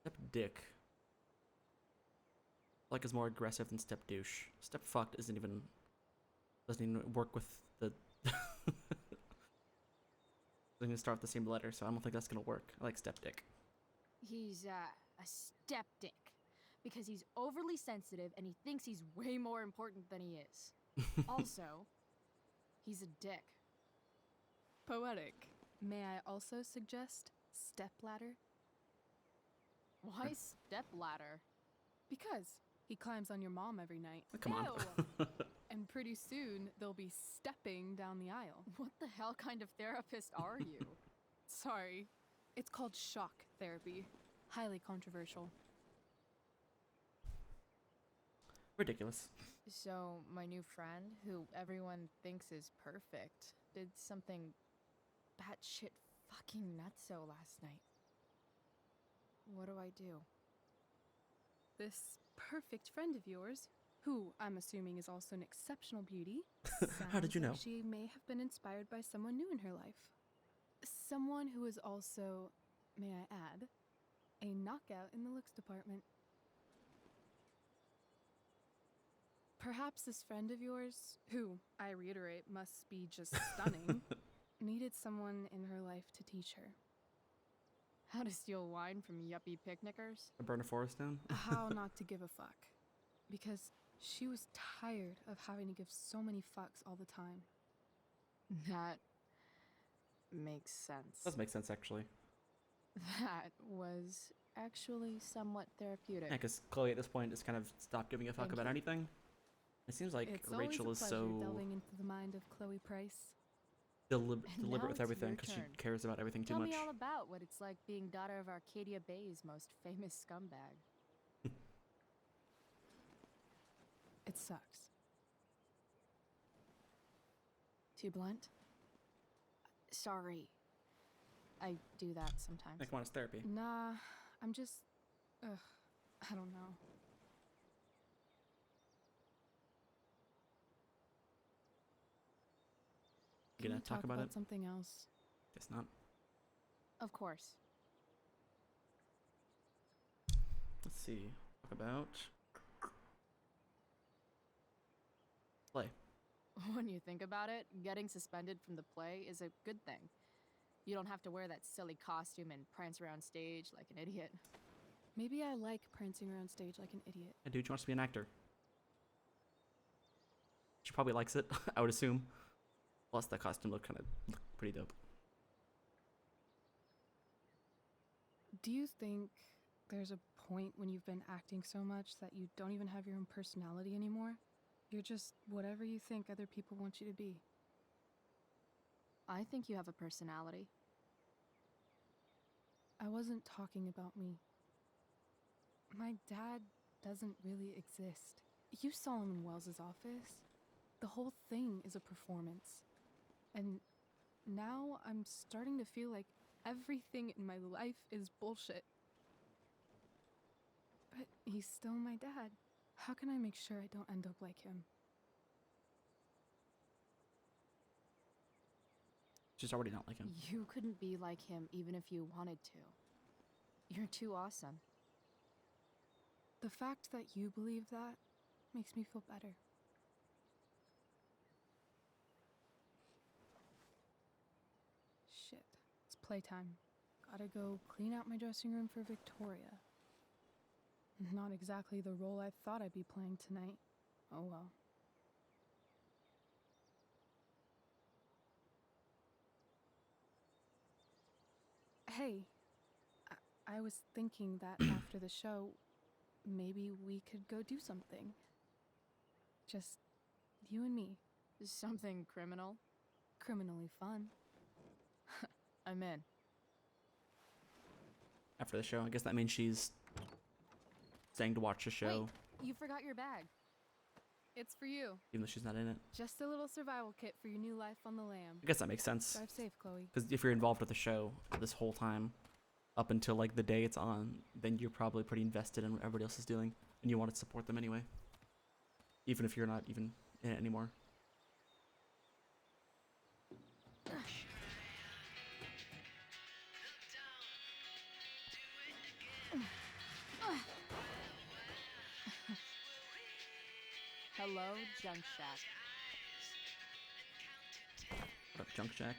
Step dick. Like is more aggressive than step douche. Step fucked doesn't even work with the doesn't even start with the same letter, so I don't think that's gonna work. I like step dick. He's a step dick because he's overly sensitive and he thinks he's way more important than he is. Also, he's a dick. Poetic. May I also suggest stepladder? Why step ladder? Because he climbs on your mom every night. Oh, come on. And pretty soon, they'll be stepping down the aisle. What the hell kind of therapist are you? Sorry. It's called shock therapy. Highly controversial. Ridiculous. So, my new friend, who everyone thinks is perfect, did something batshit fucking nutso last night. What do I do? This perfect friend of yours, who I'm assuming is also an exceptional beauty, How did you know? sounds like she may have been inspired by someone new in her life. Someone who is also, may I add, a knockout in the looks department. Perhaps this friend of yours, who, I reiterate, must be just stunning, needed someone in her life to teach her. How to steal wine from yuppie picnickers? I burn a forest down? How not to give a fuck. Because she was tired of having to give so many fucks all the time. That makes sense. Does make sense, actually. That was actually somewhat therapeutic. Yeah, because Chloe at this point has kind of stopped giving a fuck Thank about you. anything. It seems like It's Rachel always is a pleasure so delving into the mind of Chloe Price. And deliberate now with it's everything your because she turn. cares about everything too Tell much. me all about what it's like being daughter of Arcadia Bay's most famous scumbag. It sucks. Too blunt? Sorry. I do that sometimes. Like, want it's therapy. Nah, I'm just. Ugh, I don't know. You Can gonna we talk about it? something else? Guess not. Of course. Let's see. Talk about play. When you think about it, getting suspended from the play is a good thing. You don't have to wear that silly costume and prance around stage like an idiot. Maybe I like prancing around stage like an idiot. A dude wants to be an actor. She probably likes it, I would assume. Plus, that costume looked pretty dope. Do you think there's a point when you've been acting so much that you don't even have your own personality anymore? You're just whatever you think other people want you to be. I think you have a personality. I wasn't talking about me. My dad doesn't really exist. You saw him in Wells's office. The whole thing is a performance. And now I'm starting to feel like everything in my life is bullshit. But he's still my dad. How can I make sure I don't end up like him? She's already not like him. You couldn't be like him even if you wanted to. You're too awesome. The fact that you believe that makes me feel better. Shit, it's playtime. Gotta go clean out my dressing room for Victoria. Not exactly the role I thought I'd be playing tonight. Oh well. Hey, I was thinking that after the show, maybe we could go do something. Just you and me. Something criminal? Criminally fun. I'm in. After the show, I guess that means she's staying to watch the show, Wait, you forgot your bag. It's for you. even though she's not in it. Just a little survival kit for your new life on the lam. I guess that makes sense. Drive safe, Chloe. Because if you're involved with the show this whole time, up until like the day it's on, then you're probably pretty invested in what everybody else is doing, and you want to support them anyway, even if you're not even in it anymore. Hello, Junk Shack. What up, Junk Jack?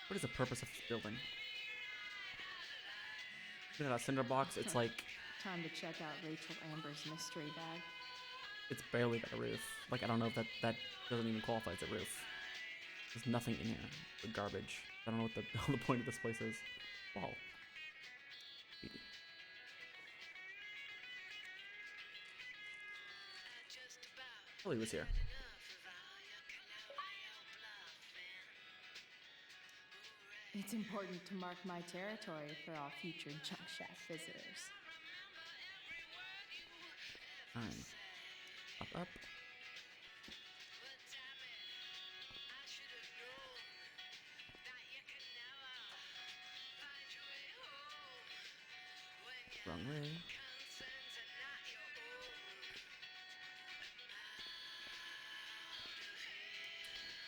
What is the purpose of this building? Look at that cinder blocks. It's like Time to check out Rachel Amber's mystery bag. it's barely got a roof. Like I don't know if that doesn't even qualify as a roof. There's nothing in here. The garbage. I don't know what the the point of this place is. Wow. Speedy. Chloe was here. It's important to mark my territory for all future Junk Shack visitors. Fine. Up. Wrong way.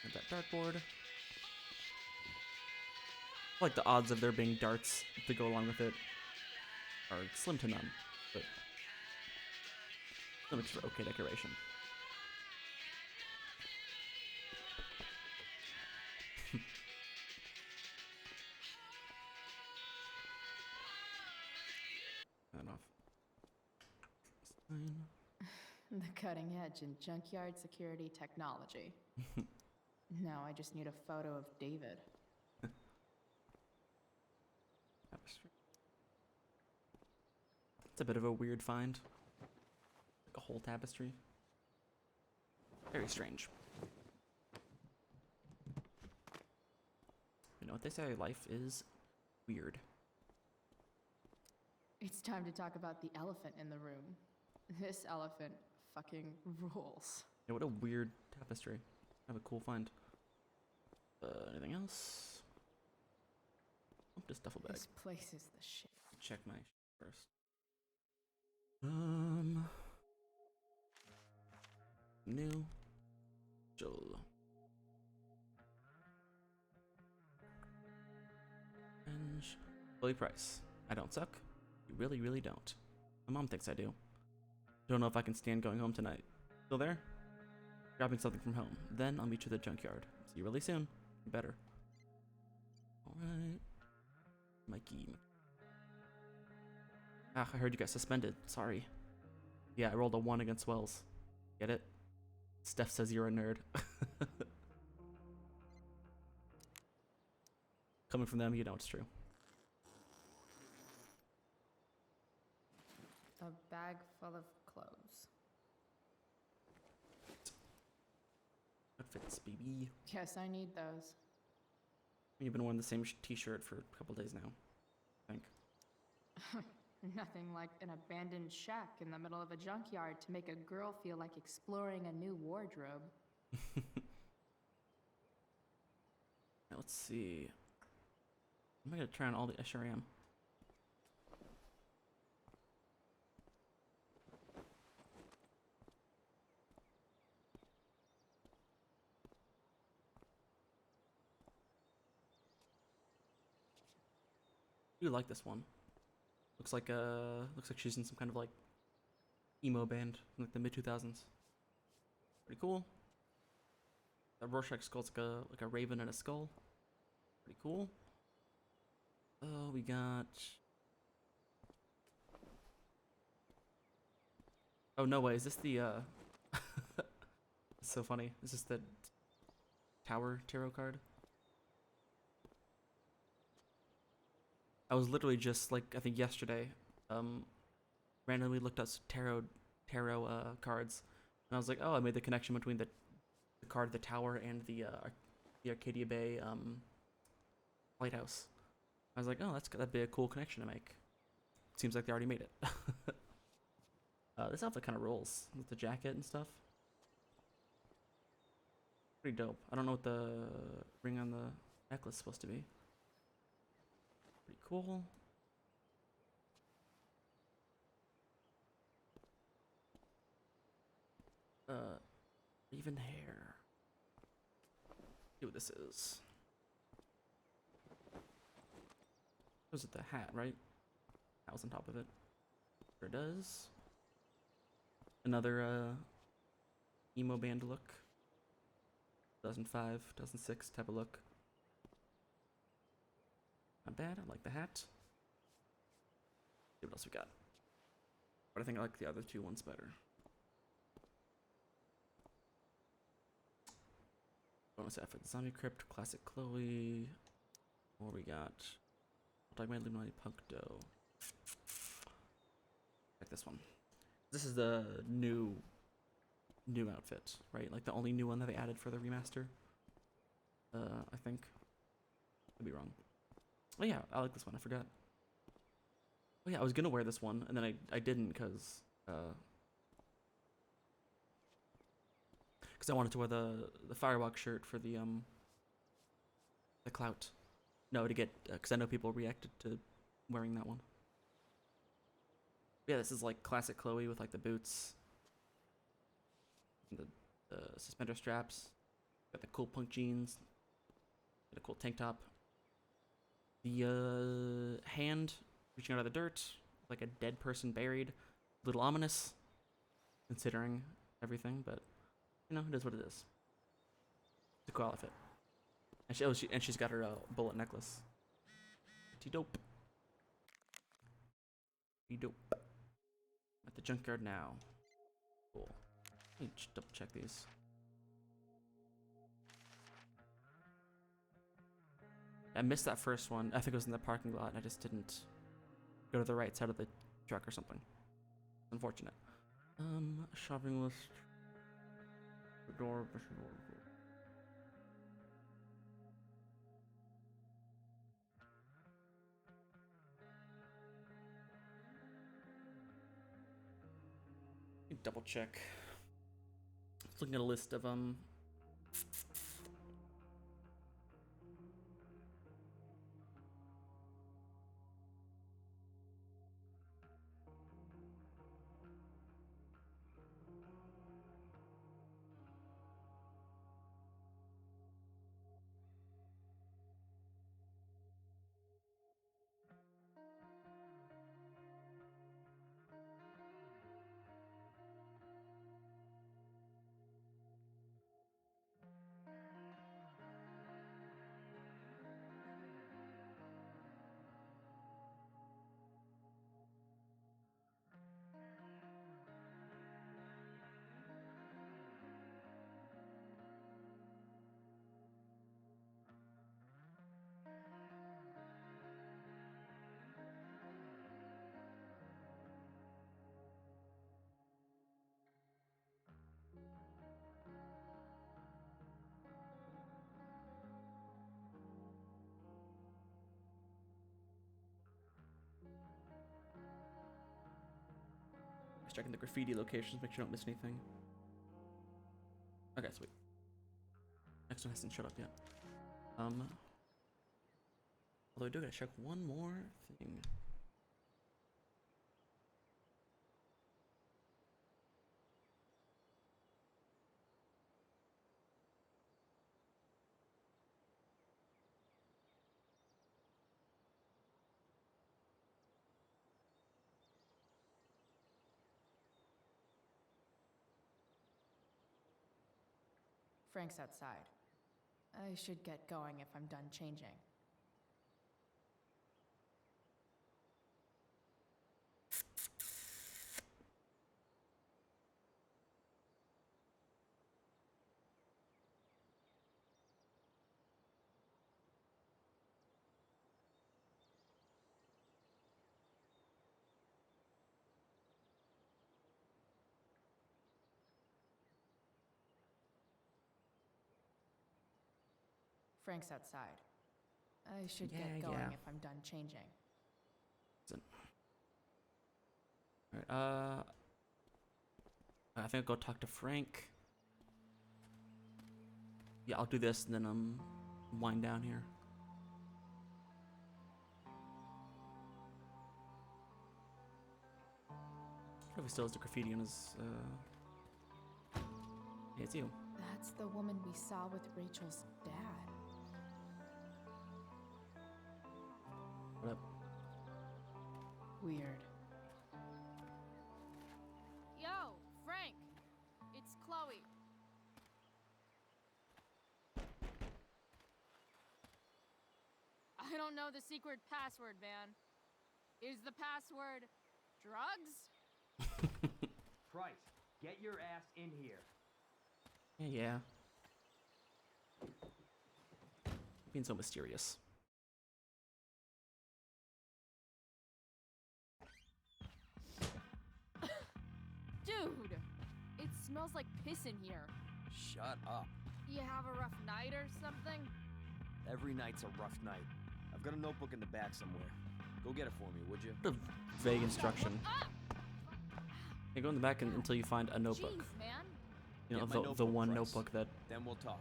Get that dartboard. Like the odds of there being darts to go along with it are slim to none, but that makes for okay decoration. Turn that off. Fine. The cutting edge in junkyard security technology. Now I just need a photo of David. Tapestry. It's a bit of a weird find. Like a whole tapestry. Very strange. You know what they say? Life is weird. It's time to talk about the elephant in the room. This elephant fucking rules. Yeah, what a weird tapestry. Have a cool find. Anything else? Oh, just duffel bag. This place is the shit. Check my first. New. Joel. Orange. Fully price. I don't suck. You really, really don't. My mom thinks I do. Don't know if I can stand going home tonight. Still there? Grabbing something from home. Then I'll meet you at the junkyard. See you really soon. You better. Alright. Mikey. Ah, I heard you got suspended. Sorry. Yeah, I rolled a 1 against Wells. Get it? Steph says you're a nerd. Coming from them, you know it's true. A bag full of clothes. Outfits, baby. Guess I need those. You've been wearing the same t-shirt for a couple days now, I think. Nothing like an abandoned shack in the middle of a junkyard to make a girl feel like exploring a new wardrobe. Now, let's see. I'm gonna try on all the SRM. I do like this one. Looks like she's in some kind of like emo band from like the mid-2000s. Pretty cool. That Rorschach skull's like a raven and a skull. Pretty cool. Oh, we got. Oh no way! Is this the? It's so funny. Is this the Tower Tarot card? I was literally just like I think yesterday, randomly looked up tarot cards, and I was like, oh, I made the connection between the card, the Tower, and the Arcadia Bay lighthouse. I was like, oh, that'd be a cool connection to make. Seems like they already made it. This outfit kind of rolls with the jacket and stuff. Pretty dope. I don't know what the ring on the necklace is supposed to be. Pretty cool. Even hair. See what this is. Was it the hat, right? That was on top of it. Sure does. Another emo band look. 2005, 2006 type of look. Not bad. I like the hat. See what else we got. But I think I like the other two ones better. Bonus outfit: Zombie Crypt, Classic Chloe. What we got? Dogman Illuminati Puncto. Like this one. This is the new outfit, right? Like the only new one that they added for the remaster. I think. Could be wrong. Oh yeah, I like this one. I forgot. Oh yeah, I was gonna wear this one, and then I didn't because I wanted to wear the Firewalk shirt for the clout. No, to get because I know people reacted to wearing that one. Yeah, this is like classic Chloe with like the boots, and the suspender straps. Got the cool punk jeans. Got a cool tank top. The hand reaching out of the dirt, like a dead person buried. A little ominous, considering everything, but you know, it is what it is. It's a cool outfit. And she's got her bullet necklace. Pretty dope. Pretty dope. At the junkyard now. Cool. Let me double check these. I missed that first one. I think it was in the parking lot, and I just didn't go to the right side of the truck or something. Unfortunate. Shopping list. Door. Double check. Just looking at a list of checking the graffiti locations, make sure I don't miss anything. Okay, sweet. Next one hasn't shut up yet. Although I do gotta check one more thing. Frank's outside. I should get going if I'm done changing. Frank's outside. I should get going if I'm done changing. Alright, I think I'll go talk to Frank. Yeah, I'll do this and then wind down here. Probably still has the graffiti on his yeah, it's you. That's the woman we saw with Rachel's dad. What up? Weird. Yo, Frank! It's Chloe. I don't know the secret password, man. Is the password drugs? Price, get your ass in here. Yeah. Being so mysterious. Dude! It smells like piss in here. Shut up. You have a rough night or something? Every night's a rough night. I've got a notebook in the back somewhere. Go get it for me, would you? What a vague instruction. You go in the back until you find a notebook. Jeez, man. You know, Get my the one Price. notebook that Then we'll talk.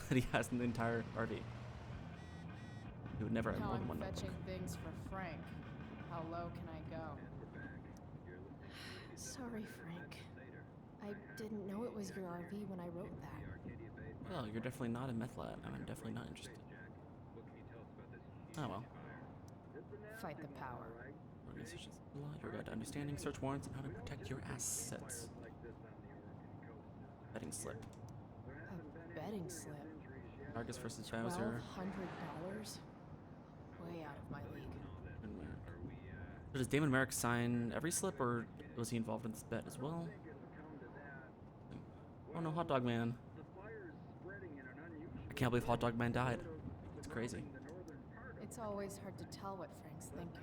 that he has in the entire RV. He would never have Now more than I'm one notebook. fetching things for Frank. How low can I go? Sorry, Frank. I didn't know it was your RV when I wrote that. Well, you're definitely not a meth lab. I'm definitely not interested. Oh well. Fight the power. Organizations law, your guide to understanding search warrants and how to protect your assets. Betting slip. A betting slip. Argus versus Bowser. $1,200? Way out of my league. So does Damon Merrick sign every slip, or was he involved in this bet as well? Oh no, Hot Dog Man. I can't believe Hot Dog Man died. It's crazy. It's always hard to tell what Frank's thinking.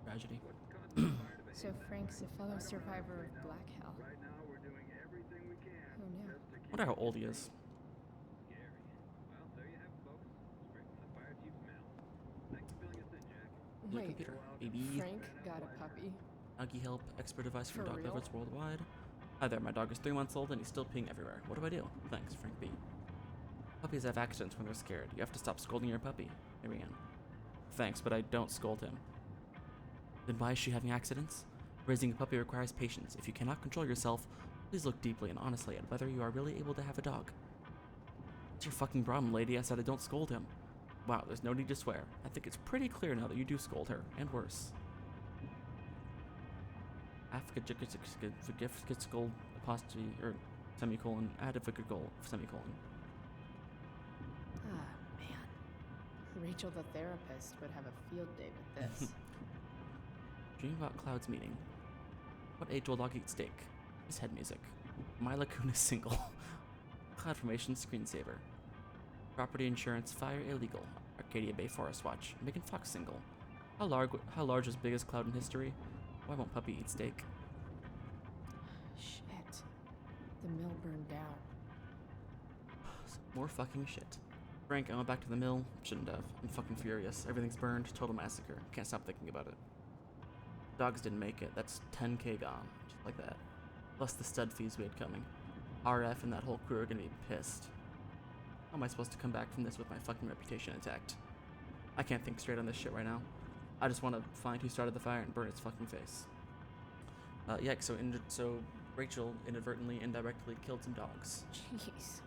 Tragedy. So Frank's a fellow survivor of Black Hell. Who knew? Wonder how old he is. New Wait, computer. Baby. Frank got a puppy? Doggy help, expert advice from For dog real? lovers worldwide. Hi there, my dog is 3 months old and he's still peeing everywhere. What do I do? Thanks, Frank B. Puppies have accidents when they're scared. You have to stop scolding your puppy. Marianne. Thanks, but I don't scold him. Then why is she having accidents? Raising a puppy requires patience. If you cannot control yourself, please look deeply and honestly at whether you are really able to have a dog. What's your fucking problem, lady? I said I don't scold him. Wow, there's no need to swear. I think it's pretty clear now that you do scold her, and worse. Scold apostrophe or semicolon goal semicolon. Ah, man. Rachel the therapist would have a field day with this. Dream about Cloud's meeting. What age will dog eat steak? His head music. My Lagoon is single. Cloud formation screensaver. Property insurance fire illegal. Arcadia Bay Forest Watch. Megan Fox single. How large was biggest cloud in history? Why won't puppy eat steak? Shit. The mill burned down. More fucking shit. Frank, I went back to the mill. Shouldn't have. I'm fucking furious. Everything's burned. Total massacre. Can't stop thinking about it. Dogs didn't make it. That's 10k gone. Just like that. Plus the stud fees we had coming. RF and that whole crew are gonna be pissed. How am I supposed to come back from this with my fucking reputation intact? I can't think straight on this shit right now. I just want to find who started the fire and burn its fucking face. Yeah, so Rachel inadvertently, indirectly killed some dogs. Jeez.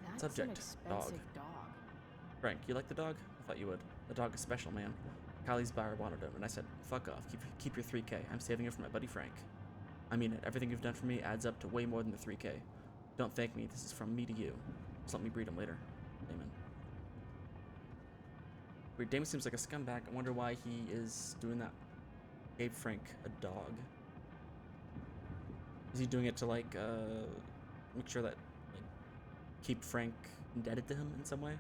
That's Subject, an expensive dog. Frank, you like the dog? I thought you would. The dog is special, man. Kylie's buyer wanted him, and I said, fuck off, keep your 3k. I'm saving it for my buddy Frank. I mean it, everything you've done for me adds up to way more than the 3k. Don't thank me, this is from me to you. Just let me breed him later. Damon. Weird, Damon seems like a scumbag. I wonder why he is doing that. Gave Frank a dog. Is he doing it to like make sure that like keep Frank indebted to him in some way?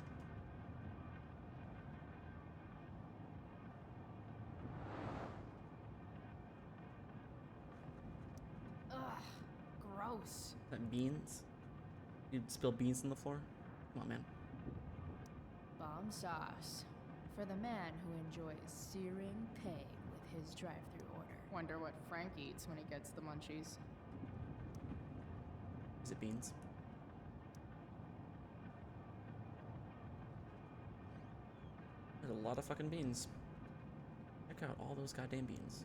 Ugh, gross. Is that beans? You'd spill beans on the floor? Come on, man. Bomb sauce. For the man who enjoys searing pay with his drive-thru order. Wonder what Frank eats when he gets the munchies. Is it beans? There's a lot of fucking beans. Check out all those goddamn beans.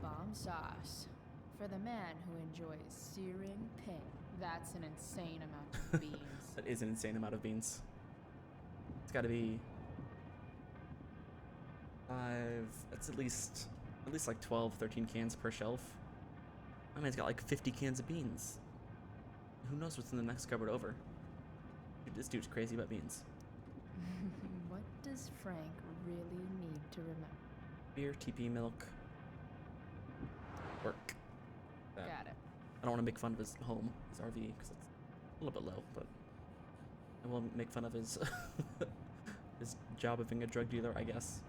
Bomb sauce. For the man who enjoys searing pay. That's an insane amount of beans. That is an insane amount of beans. It's gotta be 5, that's at least like 12, 13 cans per shelf. My man's got like 50 cans of beans. Who knows what's in the next cupboard over? Dude, this dude's crazy about beans. What does Frank really need to remember? Beer, TP, milk. Work. That. Got it. I don't want to make fun of his home, his RV, because it's a little bit low, but I will make fun of his his job of being a drug dealer, I guess.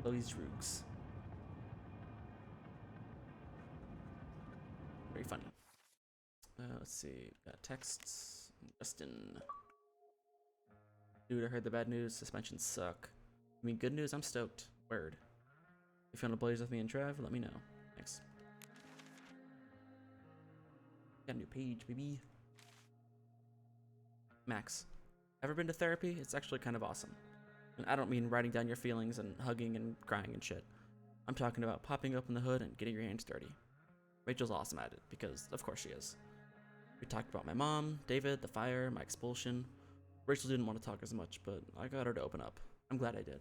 Louis Droogs. Very funny. Let's see. Got texts. Justin. Dude, I heard the bad news. Suspensions suck. I mean, good news. I'm stoked. Word. If you want to blaze with me and Trav, let me know. Thanks. Got a new page, baby. Max. Ever been to therapy? It's actually kind of awesome. And I don't mean writing down your feelings and hugging and crying and shit. I'm talking about popping open the hood and getting your hands dirty. Rachel's awesome at it, because of course she is. We talked about my mom, David, the fire, my expulsion. Rachel didn't want to talk as much, but I got her to open up. I'm glad I did.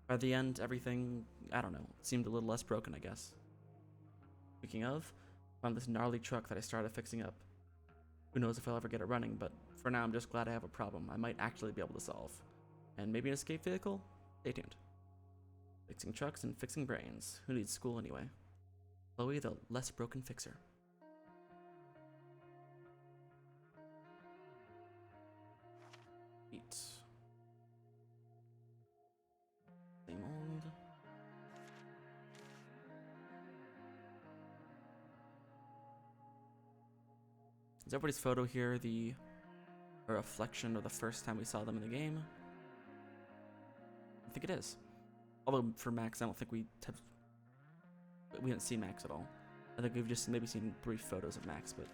By the end, everything, I don't know, seemed a little less broken, I guess. Speaking of, I found this gnarly truck that I started fixing up. Who knows if I'll ever get it running, but for now I'm just glad I have a problem I might actually be able to solve. And maybe an escape vehicle? Stay tuned. Fixing trucks and fixing brains. Who needs school anyway? Chloe, the less broken fixer. Is everybody's photo here a reflection of the first time we saw them in the game? I think it is. Although for Max, I don't think we haven't seen Max at all. I think we've just maybe seen brief photos of Max, but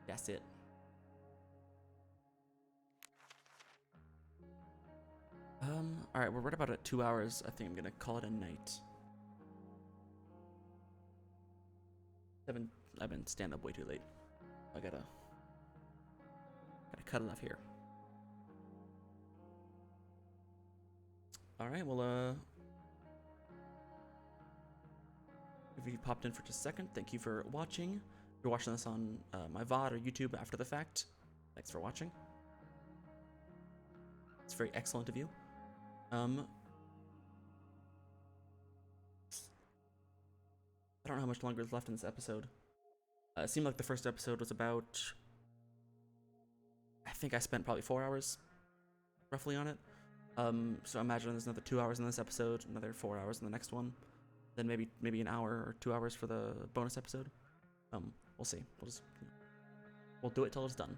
that's it. All right, we're right about at 2 hours. I think I'm gonna call it a night. I've been stand up way too late. I gotta cut it off here. All right, well, if you popped in for just a second, thank you for watching. If you're watching this on my VOD or YouTube after the fact, thanks for watching. It's very excellent of you. I don't know how much longer is left in this episode. It seemed like the first episode was about... I think I spent probably 4 hours, roughly, on it. So I imagine there's another 2 hours in this episode, another 4 hours in the next one, then maybe an hour or 2 hours for the bonus episode. We'll see. We'll do it till it's done.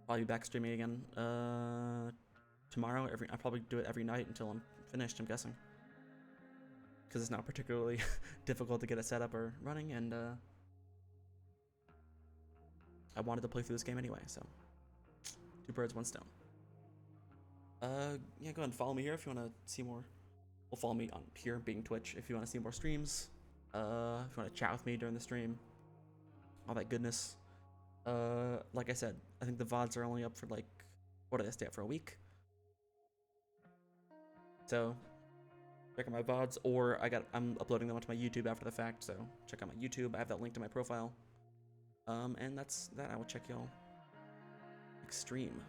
I'll be back streaming again tomorrow. I'll probably do it every night until I'm finished, I'm guessing, because it's not particularly difficult to get it set up or running, and I wanted to play through this game anyway, so 2 birds, 1 stone. Yeah, go ahead and follow me here if you want to see more. Well, follow me on here, being Twitch, if you want to see more streams. If you want to chat with me during the stream, all that goodness. Like I said, I think the VODs are only up for like, what did I stay up for, a week? So check out my VODs, or I'm uploading them onto my YouTube after the fact, so check out my YouTube. I have that link to my profile. And that's that. I will check y'all next stream.